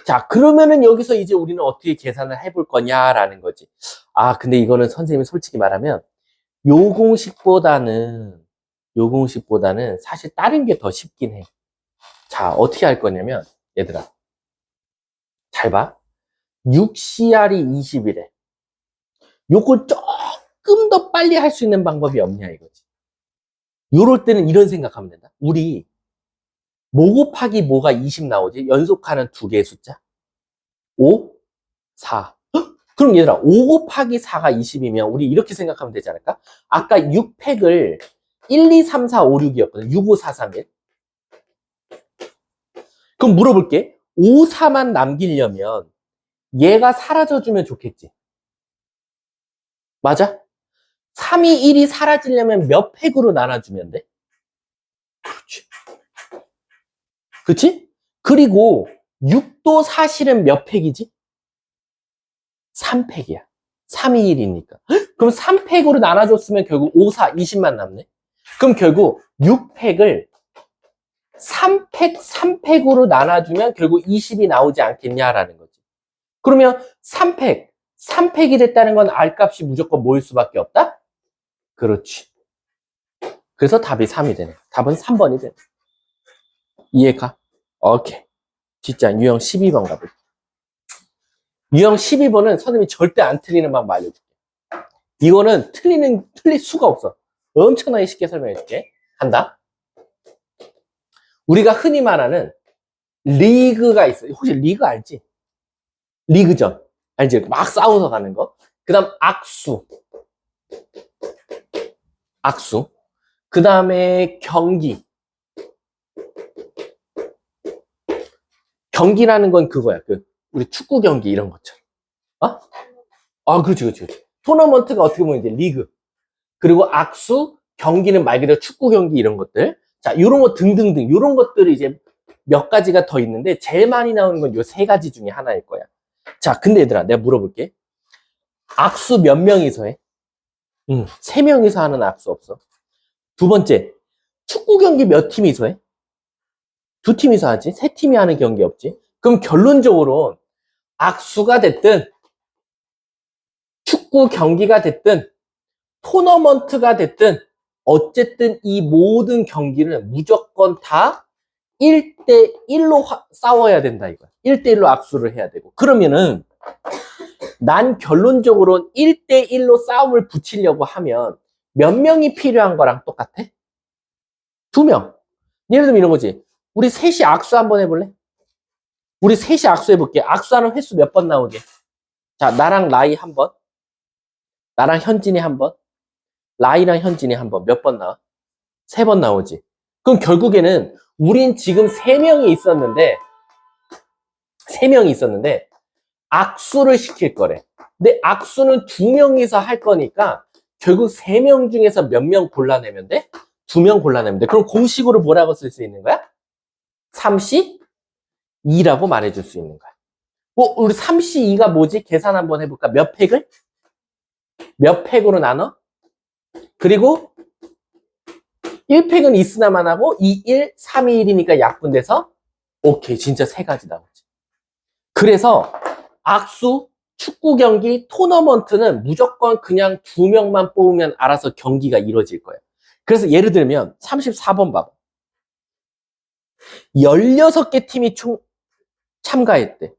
자, 그러면은 여기서 이제 우리는 어떻게 계산을 해볼 거냐라는 거지. 아, 근데 이거는 선생님이 솔직히 말하면 요 공식보다는 사실 다른 게 더 쉽긴 해. 자, 어떻게 할 거냐면, 얘들아. 잘 봐. 6CR이 20이래. 요걸 조금 더 빨리 할 수 있는 방법이 없냐, 이거지. 요럴 때는 이런 생각하면 된다. 우리 뭐 곱하기 뭐가 20 나오지? 연속하는 두 개의 숫자. 5, 4. 그럼 얘들아, 5 곱하기 4가 20이면 우리 이렇게 생각하면 되지 않을까? 아까 6팩을 1, 2, 3, 4, 5, 6이었거든. 6, 5, 4, 3, 1. 그럼 물어볼게. 5, 4만 남기려면 얘가 사라져주면 좋겠지. 맞아? 3, 2, 1이 사라지려면 몇 팩으로 나눠주면 돼? 그렇지. 그치? 그리고 6도 사실은 몇 팩이지? 3팩이야. 3, 2, 1이니까. 그럼 3팩으로 나눠줬으면 결국 5, 4, 20만 남네? 그럼 결국 6팩을 3팩으로 나눠주면 결국 20이 나오지 않겠냐라는 거지. 그러면 3팩이 됐다는 건 R값이 무조건 뭐일 수밖에 없다? 그렇지. 그래서 답이 3이 되네. 답은 3번이 되네. 이해가? 오케이. 진짜 유형 12번 가볼게. 유형 12번은 선생님이 절대 안 틀리는 방법 알려줄게. 이거는 틀릴 수가 없어. 엄청나게 쉽게 설명해줄게. 간다. 우리가 흔히 말하는 리그가 있어. 혹시 리그 알지? 리그전. 알지? 막 싸워서 가는 거. 그 다음 악수. 그 다음에 경기라는 건 그거야. 우리 축구 경기 이런 것처럼. 어? 아, 그렇지. 토너먼트가 어떻게 보면 이제 리그. 그리고 악수, 경기는 말 그대로 축구 경기 이런 것들. 자, 요런 거 등등등. 요런 것들이 이제 몇 가지가 더 있는데 제일 많이 나오는 건 요 세 가지 중에 하나일 거야. 자, 근데 얘들아, 내가 물어볼게. 악수 몇 명이서 해? 세 명이서 하는 악수 없어. 두 번째, 축구 경기 몇 팀이서 해? 두 팀이서 하지. 세 팀이 하는 경기 없지. 그럼 결론적으로 악수가 됐든 축구 경기가 됐든 토너먼트가 됐든 어쨌든 이 모든 경기는 무조건 다 1대1로 싸워야 된다 이거야. 1대1로 악수를 해야 되고. 그러면은 난 결론적으로 1대1로 싸움을 붙이려고 하면 몇 명이 필요한 거랑 똑같아? 2명. 예를 들면 이런 거지. 우리 셋이 악수 한번 해볼래? 우리 셋이 악수 해볼게. 악수하는 횟수 몇 번 나오게? 자, 나랑 라이 한 번, 나랑 현진이 한 번, 라이랑 현진이 한 번. 몇 번 나와? 3번 나오지. 그럼 결국에는 우린 지금 3명이 있었는데, 3명이 있었는데, 악수를 시킬 거래. 근데 악수는 2명이서 할 거니까, 결국 3명 중에서 몇 명 골라내면 돼? 2명 골라내면 돼. 그럼 공식으로 뭐라고 쓸 수 있는 거야? 3C2라고 말해줄 수 있는 거야. 우리 3C2가 뭐지? 계산 한번 해볼까? 몇 팩을? 몇 팩으로 나눠? 그리고 1팩은 있으나만 하고 2, 1, 3, 2, 1이니까 약분돼서 오케이. 진짜 3가지 나오지. 그래서 악수, 축구 경기, 토너먼트는 무조건 그냥 2명만 뽑으면 알아서 경기가 이루어질 거예요. 그래서 예를 들면 34번 봐봐. 16개 팀이 참가했대.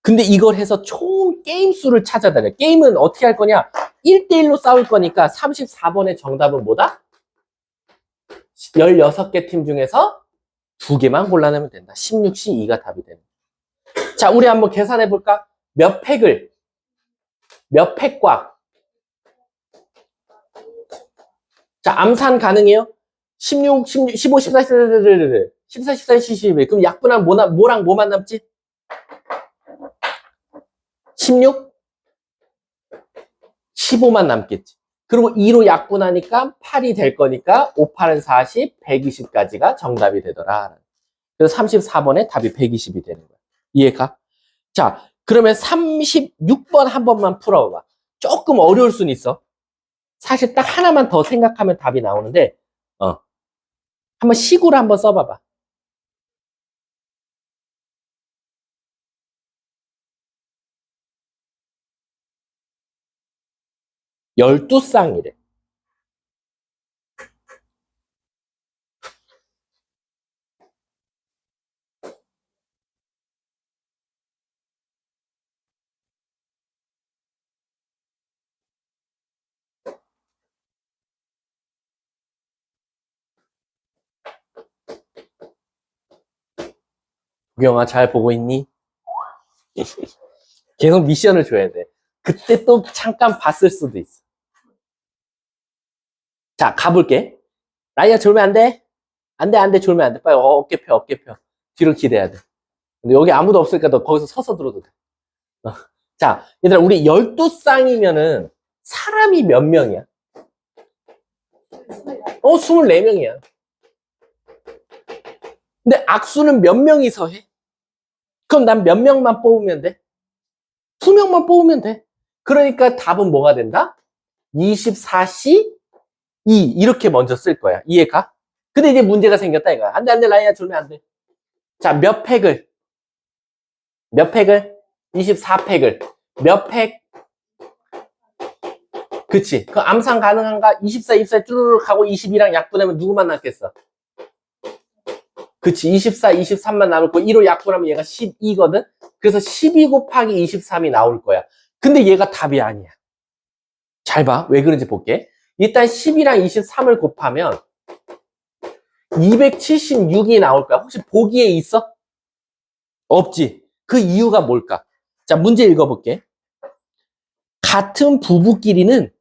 근데 이걸 해서 총 게임 수를 찾아다녀. 게임은 어떻게 할 거냐? 1대1로 싸울 거니까 34번의 정답은 뭐다? 16개 팀 중에서 2개만 골라내면 된다. 16C2가 답이 되는 거야. 자, 우리 한번 계산해 볼까? 몇 팩과 자, 암산 가능해요? 16, 16, 15, 14, 14, 14, 12. 그럼 약분하면 뭐랑 뭐만 남지? 16? 15만 남겠지. 그리고 2로 약분하니까 8이 될 거니까 5, 8은 40, 120까지가 정답이 되더라. 그래서 34번에 답이 120이 되는 거야. 이해가? 자, 그러면 36번 한 번만 풀어봐. 조금 어려울 수는 있어. 사실 딱 하나만 더 생각하면 답이 나오는데, 한번 식으로 한번 써봐봐. 열두 쌍이래. 도경아, 잘 보고 있니? 계속 미션을 줘야 돼. 그때 또 잠깐 봤을 수도 있어. 자, 가볼게. 라이야, 졸면 안 돼? 안 돼, 졸면 안 돼. 빨리 어깨 펴. 뒤로 기대야 돼. 근데 여기 아무도 없으니까 너 거기서 서서 들어도 돼. 자, 얘들아, 우리 12쌍이면은 사람이 몇 명이야? 24명이야. 근데 악수는 몇 명이서 해? 그럼 난 몇 명만 뽑으면 돼? 2명만 뽑으면 돼. 그러니까 답은 뭐가 된다? 24C 2 이렇게 먼저 쓸 거야. 이해가? 근데 이제 문제가 생겼다 이거야. 안 돼, 라이야, 졸면 안 돼. 자, 몇 팩을? 24팩을. 몇 팩? 그치. 그 암산 가능한가? 24, 24 쭈르륵 하고 22랑 약분하면 누구만 남겠어? 그치. 24, 23만 남을 거 2로 약분하면 얘가 12거든? 그래서 12 곱하기 23이 나올 거야. 근데 얘가 답이 아니야. 잘 봐. 왜 그런지 볼게. 일단 10이랑 23을 곱하면 276이 나올 거야. 혹시 보기에 있어? 없지. 그 이유가 뭘까? 자, 문제 읽어볼게. 같은 부부끼리는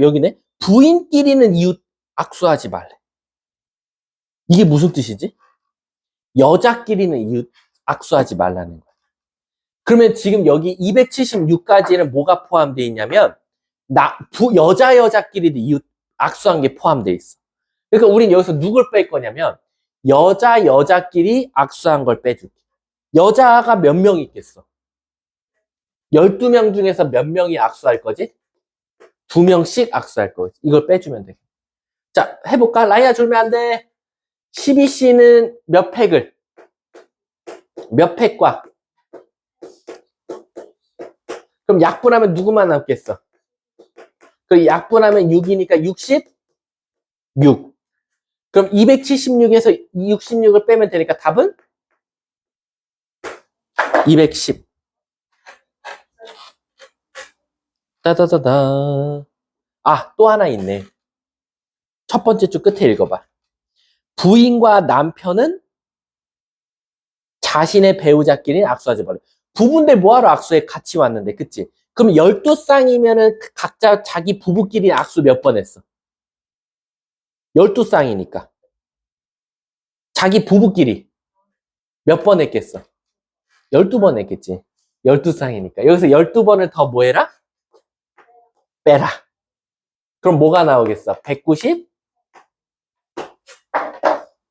여기네. 부인끼리는 이웃 악수하지 말래. 이게 무슨 뜻이지? 여자끼리는 이웃 악수하지 말라는 거야. 그러면 지금 여기 276까지는 뭐가 포함되어 있냐면 여자끼리도 이웃 악수한 게 포함되어 있어. 그러니까 우린 여기서 누굴 뺄 거냐면 여자끼리 악수한 걸 빼줄게. 여자가 몇 명 있겠어? 12명 중에서 몇 명이 악수할 거지? 2명씩 악수할 거지. 이걸 빼주면 돼. 자, 해볼까? 라이아 졸면 안 돼. 12C는 몇 팩을? 몇 팩과? 그럼 약분하면 누구만 남겠어? 그 약분하면 6이니까 66. 그럼 276에서 66을 빼면 되니까 답은 210. 따다다다. 아, 또 하나 있네. 첫 번째 줄 끝에 읽어봐. 부인과 남편은 자신의 배우자끼리 악수하지 말라. 부부인데 뭐하러 악수에 같이 왔는데, 그치? 그럼 12쌍이면은 각자 자기 부부끼리 악수 몇 번 했어? 12쌍이니까. 자기 부부끼리 몇 번 했겠어? 12번 했겠지. 12쌍이니까. 여기서 12번을 더 뭐 해라? 빼라. 그럼 뭐가 나오겠어? 190?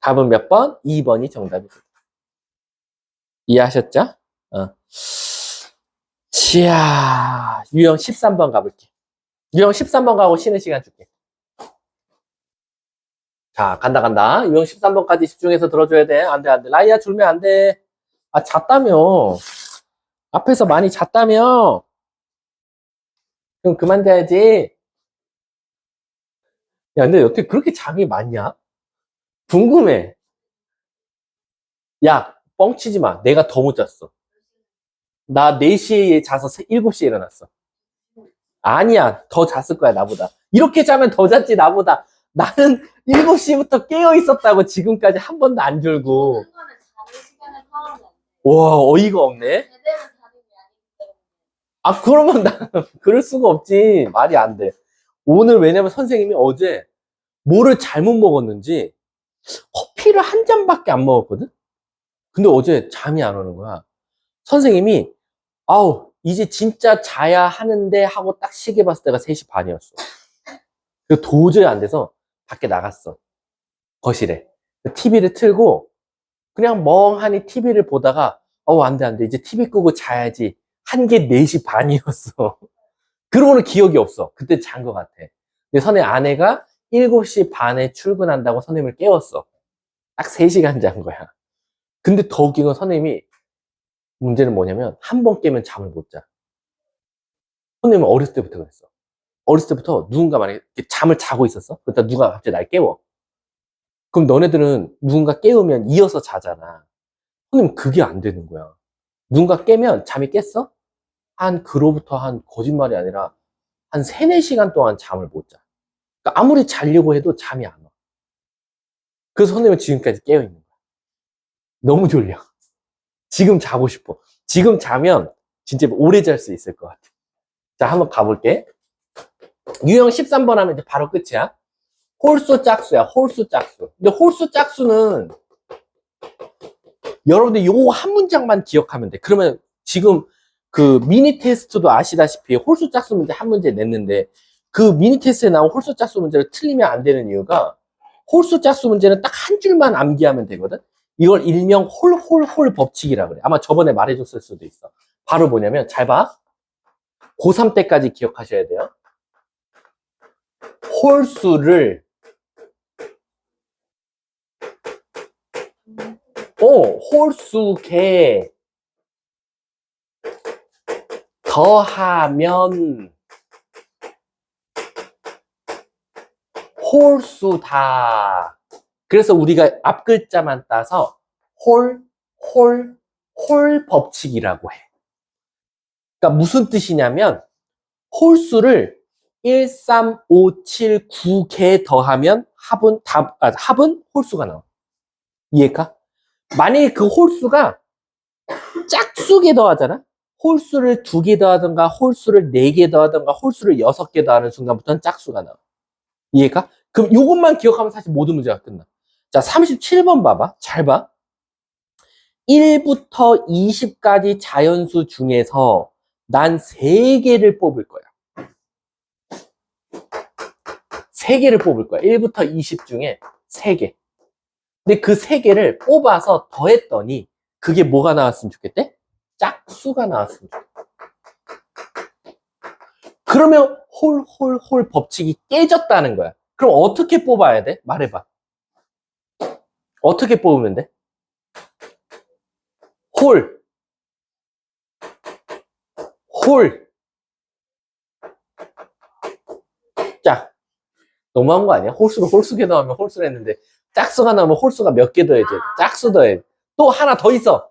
답은 몇 번? 2번이 정답이죠. 이해하셨죠? 어. 지야, 유형 13번 가볼게. 유형 13번 가고 쉬는 시간 줄게. 자, 간다. 유형 13번까지 집중해서 들어줘야 돼. 안 돼, 안 돼. 라이야, 졸면 안 돼. 아, 잤다며. 앞에서 많이 잤다며. 그럼 그만 자야지. 야, 근데 어떻게 그렇게 잠이 많냐? 궁금해. 야, 뻥치지 마. 내가 더 못 잤어. 나 4시에 자서 7시에 일어났어. 아니야, 더 잤을 거야, 나보다. 이렇게 자면 더 잤지, 나보다. 나는 7시부터 깨어 있었다고 지금까지 한 번도 안 졸고. 와, 어이가 없네. 아, 그러면 나, 그럴 수가 없지. 말이 안 돼. 오늘 왜냐면 선생님이 어제 뭐를 잘못 먹었는지 커피를 한 잔밖에 안 먹었거든? 근데 어제 잠이 안 오는 거야. 선생님이, 아우, 이제 진짜 자야 하는데 하고 딱 시계 봤을 때가 3시 반이었어. 그래서 도저히 안 돼서 밖에 나갔어. 거실에. TV를 틀고 그냥 멍하니 TV를 보다가 안 돼, 안 돼. 이제 TV 끄고 자야지. 한 게 4시 반이었어. 그러고는 기억이 없어. 그때 잔 것 같아. 근데 선의 아내가 7시 반에 출근한다고 선생님을 깨웠어. 딱 3시간 잔 거야. 근데 더 웃긴 건 선생님이 문제는 뭐냐면 한 번 깨면 잠을 못 자. 선생님은 어렸을 때부터 그랬어. 어렸을 때부터 누군가 만약에 잠을 자고 있었어? 그러다 누가 갑자기 날 깨워. 그럼 너네들은 누군가 깨우면 이어서 자잖아. 선생님 그게 안 되는 거야. 누군가 깨면 잠이 깼어? 그로부터 한 거짓말이 아니라 한 3, 4시간 동안 잠을 못 자. 그러니까 아무리 자려고 해도 잠이 안 와. 그래서 선생님은 지금까지 깨어있는 거야. 너무 졸려. 지금 자고 싶어. 지금 자면 진짜 오래 잘 수 있을 것 같아. 자, 한번 가볼게. 유형 13번 하면 이제 바로 끝이야. 홀수 짝수야, 홀수 짝수. 근데 홀수 짝수는 여러분들 요거 한 문장만 기억하면 돼. 그러면 지금 그 미니 테스트도 아시다시피 홀수 짝수 문제 한 문제 냈는데 그 미니 테스트에 나온 홀수 짝수 문제를 틀리면 안 되는 이유가 홀수 짝수 문제는 딱 한 줄만 암기하면 되거든. 이걸 일명 홀홀홀 법칙이라 그래. 아마 저번에 말해줬을 수도 있어. 바로 뭐냐면 잘 봐. 고3 때까지 기억하셔야 돼요. 홀수를 홀수개 더하면 홀수다. 그래서 우리가 앞 글자만 따서 홀 법칙이라고 해. 그러니까 무슨 뜻이냐면 홀수를 1, 3, 5, 7, 9개 더하면 합은 홀수가 나와. 이해가? 만약에 그 홀수가 짝수개 더하잖아? 홀수를 2개 더하든가 홀수를 4개 더하든가 홀수를 6개 더하는 순간부터는 짝수가 나와. 이해가? 그럼 이것만 기억하면 사실 모든 문제가 끝나. 자, 37번 봐봐. 잘 봐. 1부터 20까지 자연수 중에서 난 3개를 뽑을 거야. 3개를 뽑을 거야. 1부터 20 중에 3개. 근데 그 3개를 뽑아서 더했더니 그게 뭐가 나왔으면 좋겠대? 짝수가 나왔으면 좋겠대. 그러면 홀 법칙이 깨졌다는 거야. 그럼 어떻게 뽑아야 돼? 말해봐. 어떻게 뽑으면 돼? 홀. 너무한 거 아니야? 홀수로 홀수개 더하면 홀수를 했는데 짝수가 나오면 홀수가 몇 개 더해야지. 짝수 더해. 또 하나 더 있어.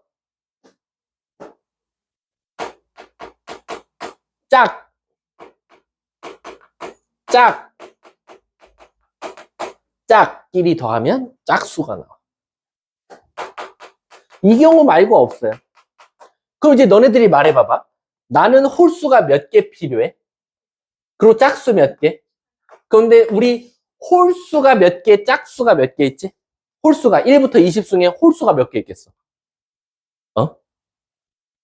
짝, 짝, 짝끼리 더하면 짝수가 나와. 이 경우 말고 없어요. 그럼 이제 너네들이 말해봐봐. 나는 홀수가 몇 개 필요해? 그리고 짝수 몇 개? 그런데 우리 홀수가 몇 개, 짝수가 몇 개 있지? 홀수가 1부터 20 중에 홀수가 몇 개 있겠어? 어?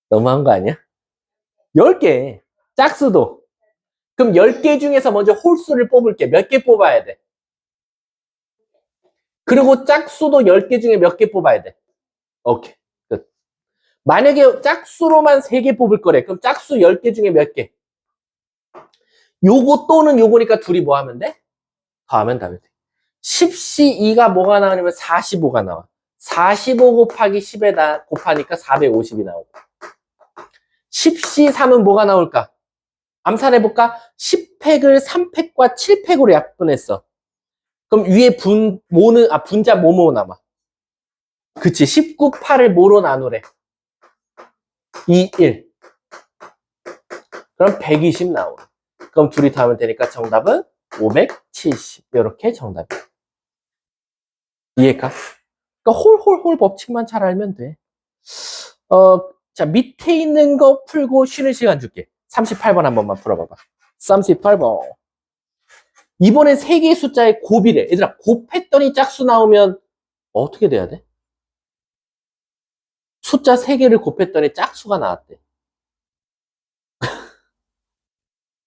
너무한 거 아니야? 10개. 짝수도. 그럼 10개 중에서 먼저 홀수를 뽑을게. 몇 개 뽑아야 돼? 그리고 짝수도 10개 중에 몇 개 뽑아야 돼? 오케이. 끝. 만약에 짝수로만 3개 뽑을 거래. 그럼 짝수 10개 중에 몇 개? 요거 또는 요거니까 둘이 뭐 하면 돼? 더하면 답이 돼. 10시 2가 뭐가 나오냐면 45가 나와. 45 곱하기 10에다 곱하니까 450이 나오고. 10시 3은 뭐가 나올까? 암산해볼까? 10팩을 3팩과 7팩으로 약분했어. 그럼 위에 분자 뭐뭐 남아? 그치. 19, 8을 뭐로 나누래? 2, 1. 그럼 120 나오고. 그럼 둘이 더하면 되니까 정답은 570. 이렇게 정답이야. 이해가? 그러니까 홀홀홀 법칙만 잘 알면 돼. 자, 밑에 있는 거 풀고 쉬는 시간 줄게. 38번 한 번만 풀어봐봐. 38번. 이번엔 3개의 숫자의 곱이래. 얘들아, 곱했더니 짝수 나오면 어떻게 돼야 돼? 숫자 3개를 곱했더니 짝수가 나왔대.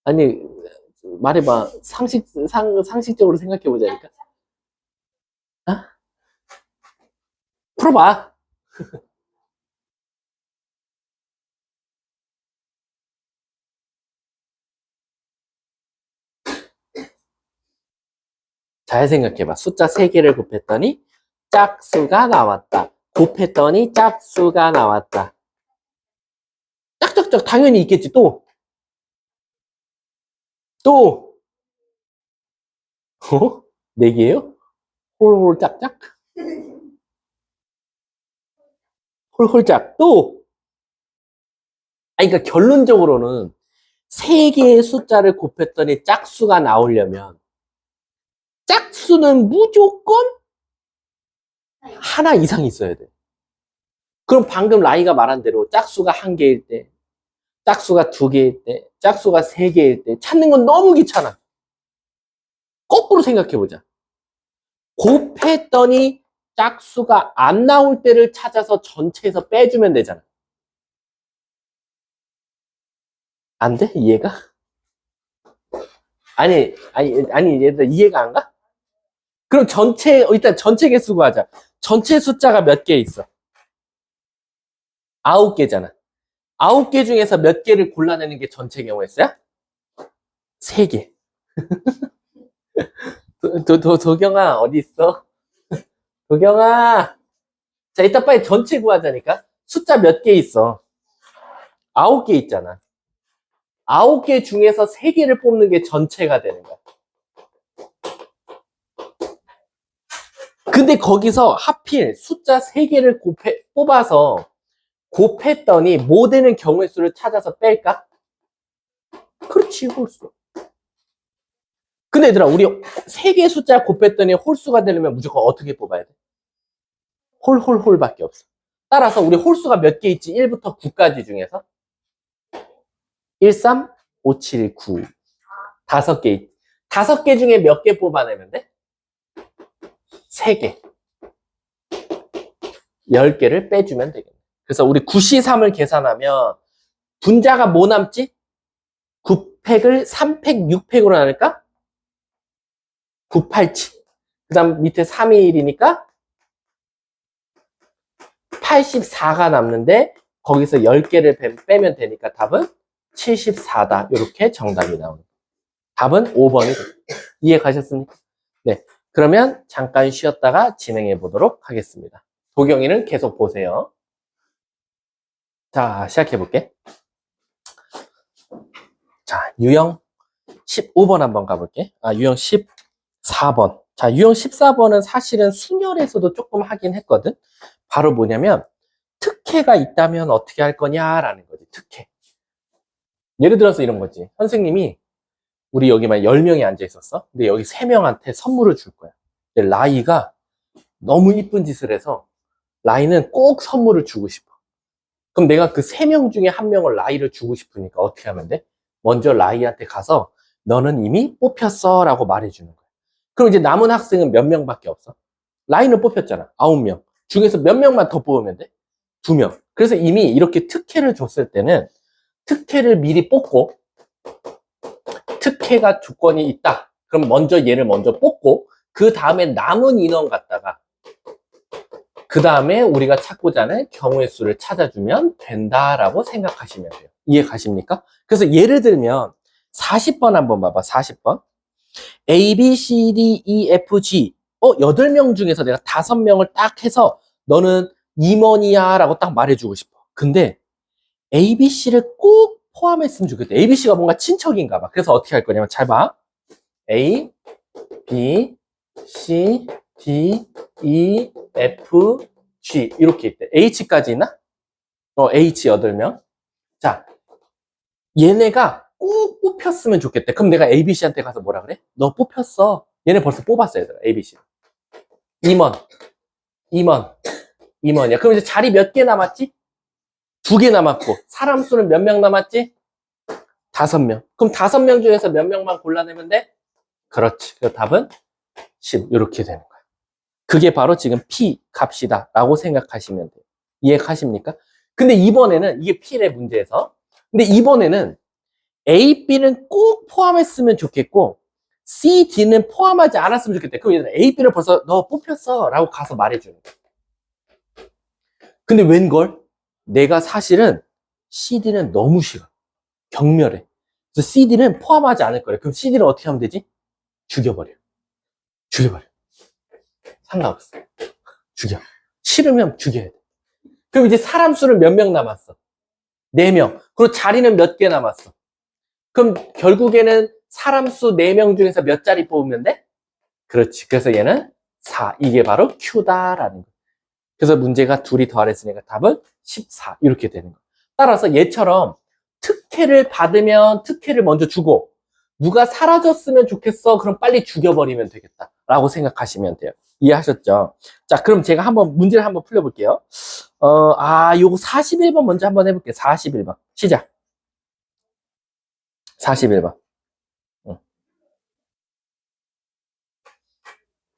아니, 말해봐. 상식적으로 생각해보자니까. 어? 풀어봐. 잘 생각해봐. 숫자 3개를 곱했더니 짝수가 나왔다. 곱했더니 짝수가 나왔다. 짝짝짝 당연히 있겠지. 또. 어? 4개요? 홀홀 짝짝? 홀홀짝. 또. 아니, 그러니까 결론적으로는 3개의 숫자를 곱했더니 짝수가 나오려면 짝수는 무조건 하나 이상 있어야 돼. 그럼 방금 라이가 말한 대로 짝수가 1개일 때, 짝수가 2개일 때, 짝수가 3개일 때 찾는 건 너무 귀찮아. 거꾸로 생각해보자. 곱했더니 짝수가 안 나올 때를 찾아서 전체에서 빼주면 되잖아. 안 돼? 이해가? 아니, 얘들아, 이해가 안 가? 그럼 일단 전체 개수 구하자. 전체 숫자가 몇 개 있어? 9개잖아. 9개 중에서 몇 개를 골라내는 게 전체 경우의 수야? 3개. 도경아, 어디 있어? 도경아. 자, 이따 빨리 전체 구하자니까. 숫자 몇 개 있어? 9개 있잖아. 9개 중에서 3개를 뽑는 게 전체가 되는 거야. 근데 거기서 하필 숫자 3개를 뽑아서 곱했더니 뭐 되는 경우의 수를 찾아서 뺄까? 그렇지, 홀수. 근데 얘들아, 우리 3개 숫자 곱했더니 홀수가 되려면 무조건 어떻게 뽑아야 돼? 홀밖에 없어. 따라서 우리 홀수가 몇 개 있지? 1부터 9까지 중에서 1, 3, 5, 7, 9. 5개 있지. 5개 중에 몇 개 뽑아내면 돼? 3개. 10개를 빼주면 되겠네. 그래서 우리 9C3을 계산하면 분자가 뭐 남지? 9팩을 3팩, 6팩으로 나눌까? 9, 8, 7. 그 다음 밑에 3이 1이니까 84가 남는데 거기서 10개를 빼면 되니까 답은 74다. 이렇게 정답이 나옵니다. 답은 5번이 됩니다. 이해 가셨습니까? 네. 그러면 잠깐 쉬었다가 진행해 보도록 하겠습니다. 도경이는 계속 보세요. 자, 시작해 볼게. 자, 유형 15번 한번 가볼게. 유형 10. 4번. 자, 유형 14번은 사실은 순열에서도 조금 하긴 했거든. 바로 뭐냐면 특혜가 있다면 어떻게 할 거냐라는 거지. 특혜. 예를 들어서 이런 거지. 선생님이 우리 여기만 10명이 앉아 있었어. 근데 여기 3명한테 선물을 줄 거야. 근데 라이가 너무 이쁜 짓을 해서 라이는 꼭 선물을 주고 싶어. 그럼 내가 그 3명 중에 1명을 라이를 주고 싶으니까 어떻게 하면 돼? 먼저 라이한테 가서 너는 이미 뽑혔어 라고 말해주는 거야. 그럼 이제 남은 학생은 몇 명밖에 없어? 라이는 뽑혔잖아. 9명. 중에서 몇 명만 더 뽑으면 돼? 2명. 그래서 이미 이렇게 특혜를 줬을 때는 특혜를 미리 뽑고 특혜가 조건이 있다. 그럼 먼저 얘를 먼저 뽑고 그 다음에 남은 인원 갖다가 그 다음에 우리가 찾고자 하는 경우의 수를 찾아주면 된다라고 생각하시면 돼요. 이해 가십니까? 그래서 예를 들면 40번 한번 봐봐. 40번. A, B, C, D, E, F, G 8명 중에서 내가 5명을 딱 해서 너는 임원이야 라고 딱 말해주고 싶어. 근데 A, B, C를 꼭 포함했으면 좋겠다. A, B, C가 뭔가 친척인가 봐. 그래서 어떻게 할 거냐면 잘 봐. A, B, C, D, E, F, G 이렇게 있대. H까지 있나? H 8명. 자, 얘네가 꼭 뽑혔으면 좋겠대. 그럼 내가 A, B, C한테 가서 뭐라 그래? 너 뽑혔어. 얘네 벌써 뽑았어, 얘들아. A, B, C. 임원, 임원, 임원이야. 그럼 이제 자리 몇 개 남았지? 2개 남았고 사람 수는 몇 명 남았지? 5명. 그럼 5명 중에서 몇 명만 골라내면 돼? 그렇지. 그 답은 10 이렇게 되는 거야. 그게 바로 지금 P 값이다 라고 생각하시면 돼요. 이해가십니까? 근데 이번에는 이게 P의 문제에서 근데 이번에는 A, B는 꼭 포함했으면 좋겠고 C, D는 포함하지 않았으면 좋겠대. 그럼 얘는 A, B를 벌써 너 뽑혔어 라고 가서 말해주는 거야. 근데 웬걸? 내가 사실은 CD는 너무 싫어. 경멸해. 그래서 CD는 포함하지 않을 거래. 그럼 CD를 어떻게 하면 되지? 죽여버려. 죽여버려. 상관없어. 죽여. 싫으면 죽여야 돼. 그럼 이제 사람 수는 몇 명 남았어? 4명. 그리고 자리는 몇 개 남았어? 그럼 결국에는 사람 수 4명 중에서 몇 자리 뽑으면 돼? 그렇지. 그래서 얘는 4. 이게 바로 Q다라는 거야. 그래서 문제가 둘이 더하랬으니까 답은 14 이렇게 되는 거예요. 따라서 얘처럼 특혜를 받으면 특혜를 먼저 주고 누가 사라졌으면 좋겠어. 그럼 빨리 죽여버리면 되겠다 라고 생각하시면 돼요. 이해하셨죠? 자, 그럼 제가 한번 문제를 한번 풀려볼게요. 요거 41번 먼저 한번 해볼게요. 41번 시작. 41번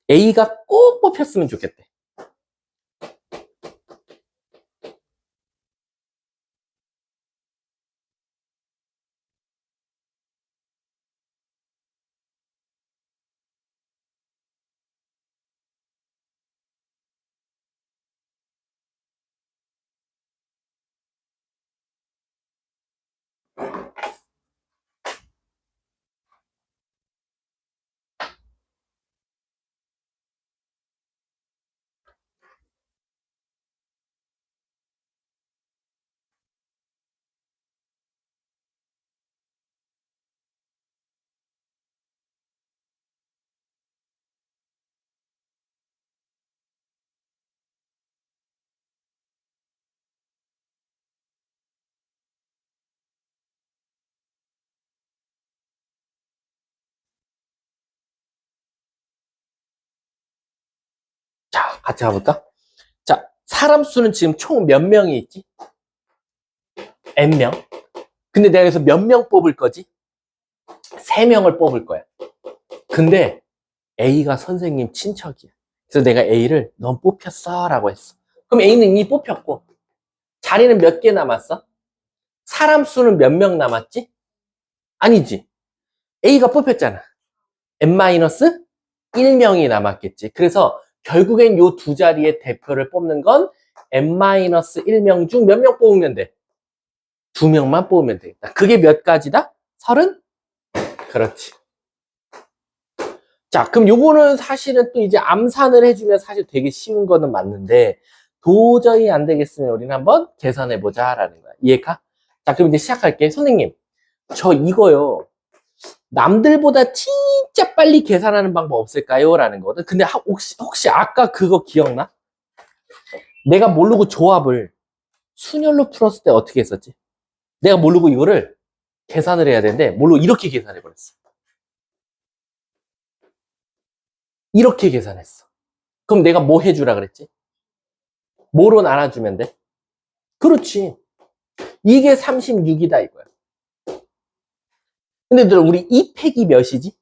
A가 꼭 뽑혔으면 좋겠대. 자, 같이 가볼까? 자, 사람 수는 지금 총 몇 명이 있지? N명. 근데 내가 여기서 몇 명 뽑을 거지? 3명을 뽑을 거야. 근데 A가 선생님 친척이야. 그래서 내가 A를 넌 뽑혔어 라고 했어. 그럼 A는 이미 뽑혔고 자리는 몇 개 남았어? 사람 수는 몇 명 남았지? 아니지. A가 뽑혔잖아. N-1명이 남았겠지. 그래서 결국엔 요 두 자리의 대표를 뽑는 건 N-1명 중 몇 명 뽑으면 돼? 2명만 뽑으면 되겠다. 그게 몇 가지다? 30? 그렇지. 자, 그럼 요거는 사실은 또 이제 암산을 해주면 사실 되게 쉬운 거는 맞는데 도저히 안 되겠으면 우리는 한번 계산해보자 라는 거야. 이해가? 자, 그럼 이제 시작할게. 선생님, 저 이거요. 남들보다 진짜 빨리 계산하는 방법 없을까요? 라는 거거든. 근데 혹시 아까 그거 기억나? 내가 모르고 조합을 순열로 풀었을 때 어떻게 했었지? 내가 모르고 이거를 계산을 해야 되는데 모르고 이렇게 계산해 버렸어. 이렇게 계산했어. 그럼 내가 뭐 해주라 그랬지? 뭐로 나눠주면 돼? 그렇지. 이게 36이다 이거야. 근데 우리 2 팩이 몇이지?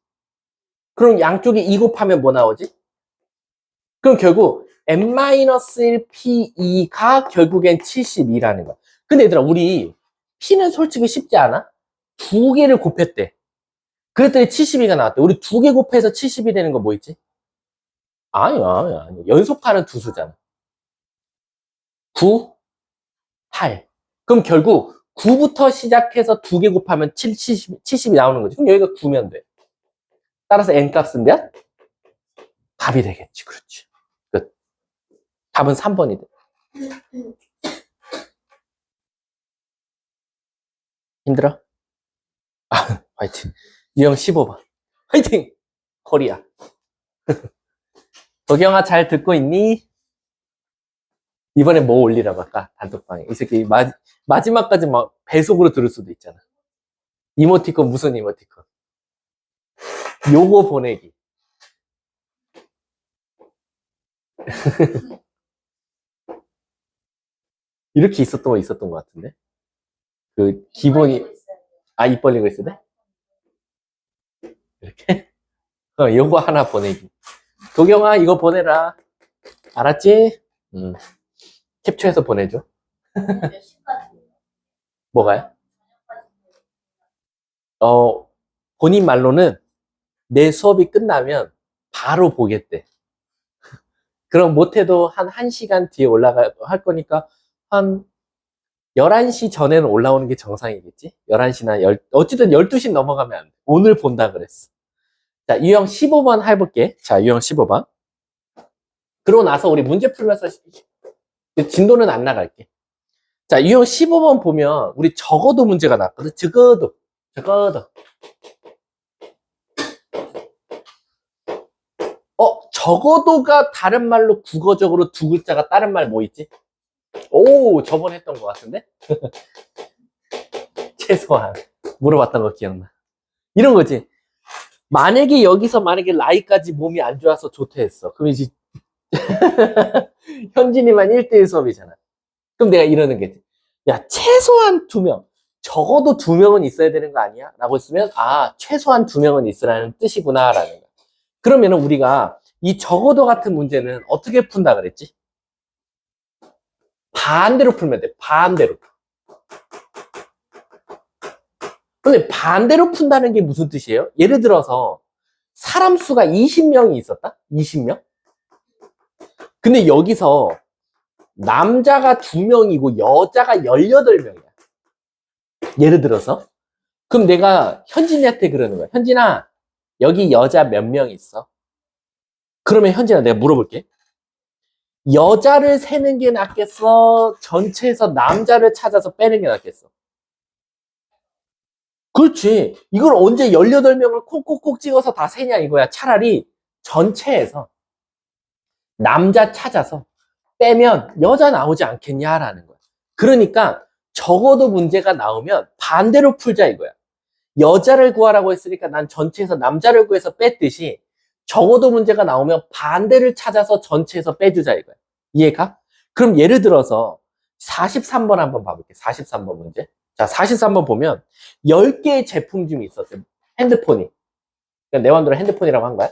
그럼 양쪽에 2 곱하면 뭐 나오지? 그럼 결국 n-1 p2가 결국엔 72라는 거야. 근데 얘들아 우리 p는 솔직히 쉽지 않아? 두 개를 곱했대. 그랬더니 72가 나왔대. 우리 두 개 곱해서 70이 되는 거 뭐 있지? 아니야. 연속하는 두 수잖아. 9, 8. 그럼 결국 9부터 시작해서 두 개 곱하면 70이 나오는 거지. 그럼 여기가 9면 돼. 따라서 n 값은 몇? 답이 되겠지. 그렇지. 끝. 답은 3번이 돼. 힘들어? 아, 화이팅. 유형 15번. 화이팅! 코리아. 도경아 잘 듣고 있니? 이번에 뭐 올리라고 할까? 단톡방에. 이 새끼 마지막까지 막 배속으로 들을 수도 있잖아. 이모티콘 무슨 이모티콘? 요거 보내기. 이렇게 있었던 것 같은데? 그 기본이 입 벌리고 있어야 돼? 이렇게? 요거 하나 보내기. 도경아 이거 보내라. 알았지? 캡처해서 보내줘. 뭐가요? 본인 말로는 내 수업이 끝나면 바로 보겠대. 그럼 못해도 한 1시간 뒤에 할 거니까 한 11시 전에는 올라오는 게 정상이겠지? 11시나 어쨌든 12시 넘어가면 안 돼. 오늘 본다 그랬어. 자, 유형 15번 해볼게. 자, 유형 15번. 그러고 나서 우리 문제 풀면서 진도는 안 나갈게. 자, 유형 15번 보면 우리 적어도 문제가 나왔거든. 적어도. 적어도가 다른 말로 국어적으로 두 글자가 다른 말 뭐 있지? 오, 저번에 했던 것 같은데? 최소한. 물어봤던 거 기억나. 이런 거지. 만약에 여기서 라이까지 몸이 안 좋아서 좋대 했어. 그럼 이제 현진이만 1대1 수업이잖아. 그럼 내가 이러는 게지. 야, 최소한 2명. 적어도 2명은 있어야 되는 거 아니야? 라고 했으면, 최소한 2명은 있으라는 뜻이구나, 라는 거야. 그러면은 우리가 이 적어도 같은 문제는 어떻게 푼다 그랬지? 반대로 풀면 돼. 반대로. 근데 반대로 푼다는 게 무슨 뜻이에요? 예를 들어서 사람 수가 20명이 있었다? 20명? 근데 여기서 남자가 2명이고 여자가 18명이야. 예를 들어서. 그럼 내가 현진이한테 그러는 거야. 현진아, 여기 여자 몇 명 있어? 그러면 현진아 내가 물어볼게. 여자를 세는 게 낫겠어? 전체에서 남자를 찾아서 빼는 게 낫겠어? 그렇지. 이걸 언제 18명을 콕콕콕 찍어서 다 세냐 이거야. 차라리 전체에서 남자 찾아서 빼면 여자 나오지 않겠냐라는 거야. 그러니까 적어도 문제가 나오면 반대로 풀자 이거야. 여자를 구하라고 했으니까 난 전체에서 남자를 구해서 뺐듯이 적어도 문제가 나오면 반대를 찾아서 전체에서 빼주자 이거야. 이해가? 그럼 예를 들어서 43번 한번 봐볼게. 43번 문제. 자, 43번 보면 10개의 제품중이 있었어요. 핸드폰이. 내 맘대로 핸드폰이라고 한 거야.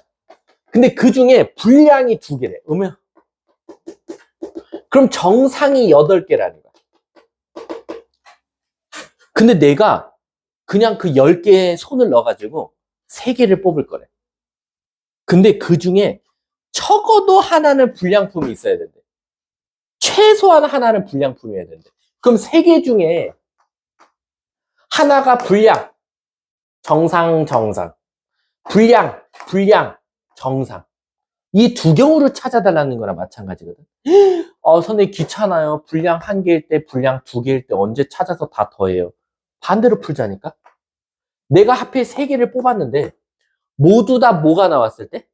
근데 그 중에 분량이 2개래. 그럼 정상이 8개라는 거야. 근데 내가 그냥 그 10개에 손을 넣어가지고 3개를 뽑을 거래. 근데 그 중에 적어도 하나는 불량품이 있어야 된대. 최소한 하나는 불량품이어야 된대. 그럼 3개 중에 하나가 불량, 정상. 불량, 정상. 이 두 경우를 찾아달라는 거랑 마찬가지거든. 선생님 귀찮아요. 불량 1개일 때, 불량 2개일 때 언제 찾아서 다 더해요. 반대로 풀자니까. 내가 하필 3개를 뽑았는데 모두 다 뭐가 나왔을 때?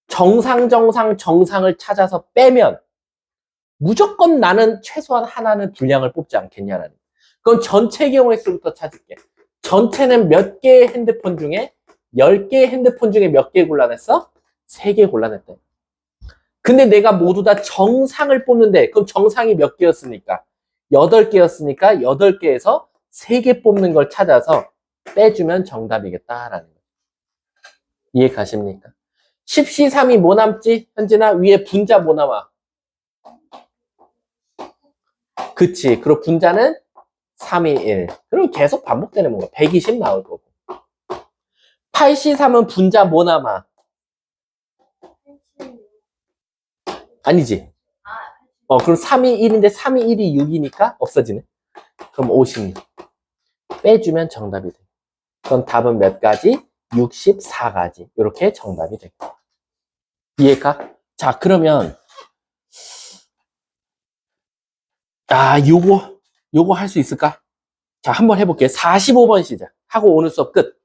정상, 정상, 정상을 찾아서 빼면 무조건 나는 최소한 하나는 불량을 뽑지 않겠냐라는 거예요. 그럼 전체 경우의 수부터 찾을게. 전체는 몇 개의 핸드폰 중에 10개의 핸드폰 중에 몇 개 골라냈어? 3개 골라냈대. 근데 내가 모두 다 정상을 뽑는데 그럼 정상이 몇 개였습니까? 8개였으니까 8개에서 3개 뽑는 걸 찾아서 빼주면 정답이겠다라는 거예요. 이해 가십니까? 10시 3이 뭐 남지? 현진아 위에 분자 뭐 나와? 그치. 그리고 분자는 3, 2, 1. 그럼 계속 반복되는 뭔가 120 나올 거고. 8시 3은 분자 뭐 남아? 아니지. 그럼 3이 1인데 3이 1이 6이니까 없어지네. 그럼 56. 빼주면 정답이 돼. 그럼 답은 몇 가지? 64가지. 이렇게 정답이 돼. 이해가? 자, 그러면 요거 할 수 있을까? 자, 한번 해볼게요. 45번 시작. 하고 오늘 수업 끝.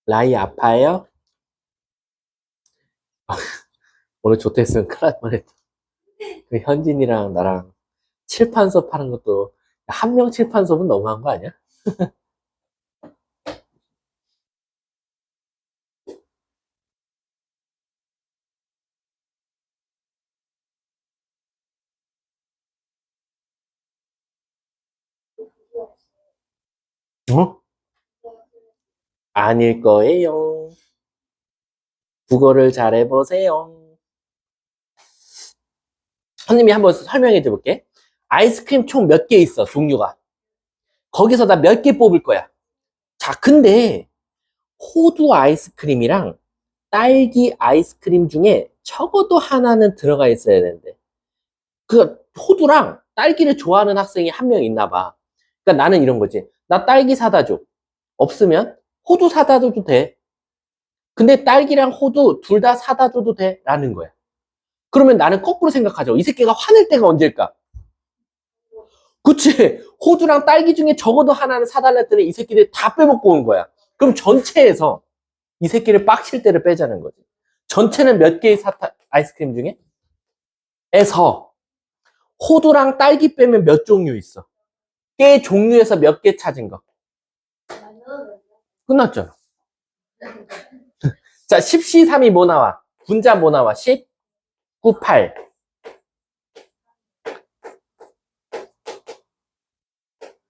라이 아파요? 오늘 좋댔으면 큰일 날 뻔했다. 그 현진이랑 나랑 칠판 수업 하는 것도 한 명 칠판 수업은 너무한 거 아니야? 어? 아닐 거예요. 국어를 잘해보세요. 선생님이 한번 설명해 줘볼게. 아이스크림 총 몇 개 있어, 종류가. 거기서 나 몇 개 뽑을 거야. 자, 근데 호두 아이스크림이랑 딸기 아이스크림 중에 적어도 하나는 들어가 있어야 되는데. 그 호두랑 딸기를 좋아하는 학생이 한 명 있나 봐. 그러니까 나는 이런 거지. 나 딸기 사다 줘. 없으면 호두 사다 줘도 돼. 근데 딸기랑 호두 둘 다 사다 줘도 돼. 라는 거야. 그러면 나는 거꾸로 생각하죠. 이 새끼가 화낼 때가 언제일까? 그치? 호두랑 딸기 중에 적어도 하나는 사달라 했더니 이 새끼들 다 빼먹고 온 거야. 그럼 전체에서 이 새끼를 빡칠 때를 빼자는 거지. 전체는 몇 개의 아이스크림 중에? 에서 호두랑 딸기 빼면 몇 종류 있어? 개 종류에서 몇 개 찾은 거? 끝났잖아. 자, 10시 3이 뭐 나와? 분자 뭐 나와? 10, 9, 8.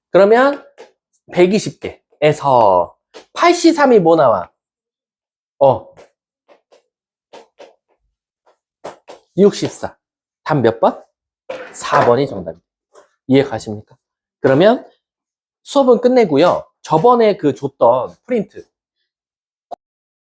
그러면 120개에서 8시 3이 뭐 나와? 64. 답 몇 번? 4번이 정답입니다. 이해 가십니까? 그러면 수업은 끝내고요. 저번에 그 줬던 프린트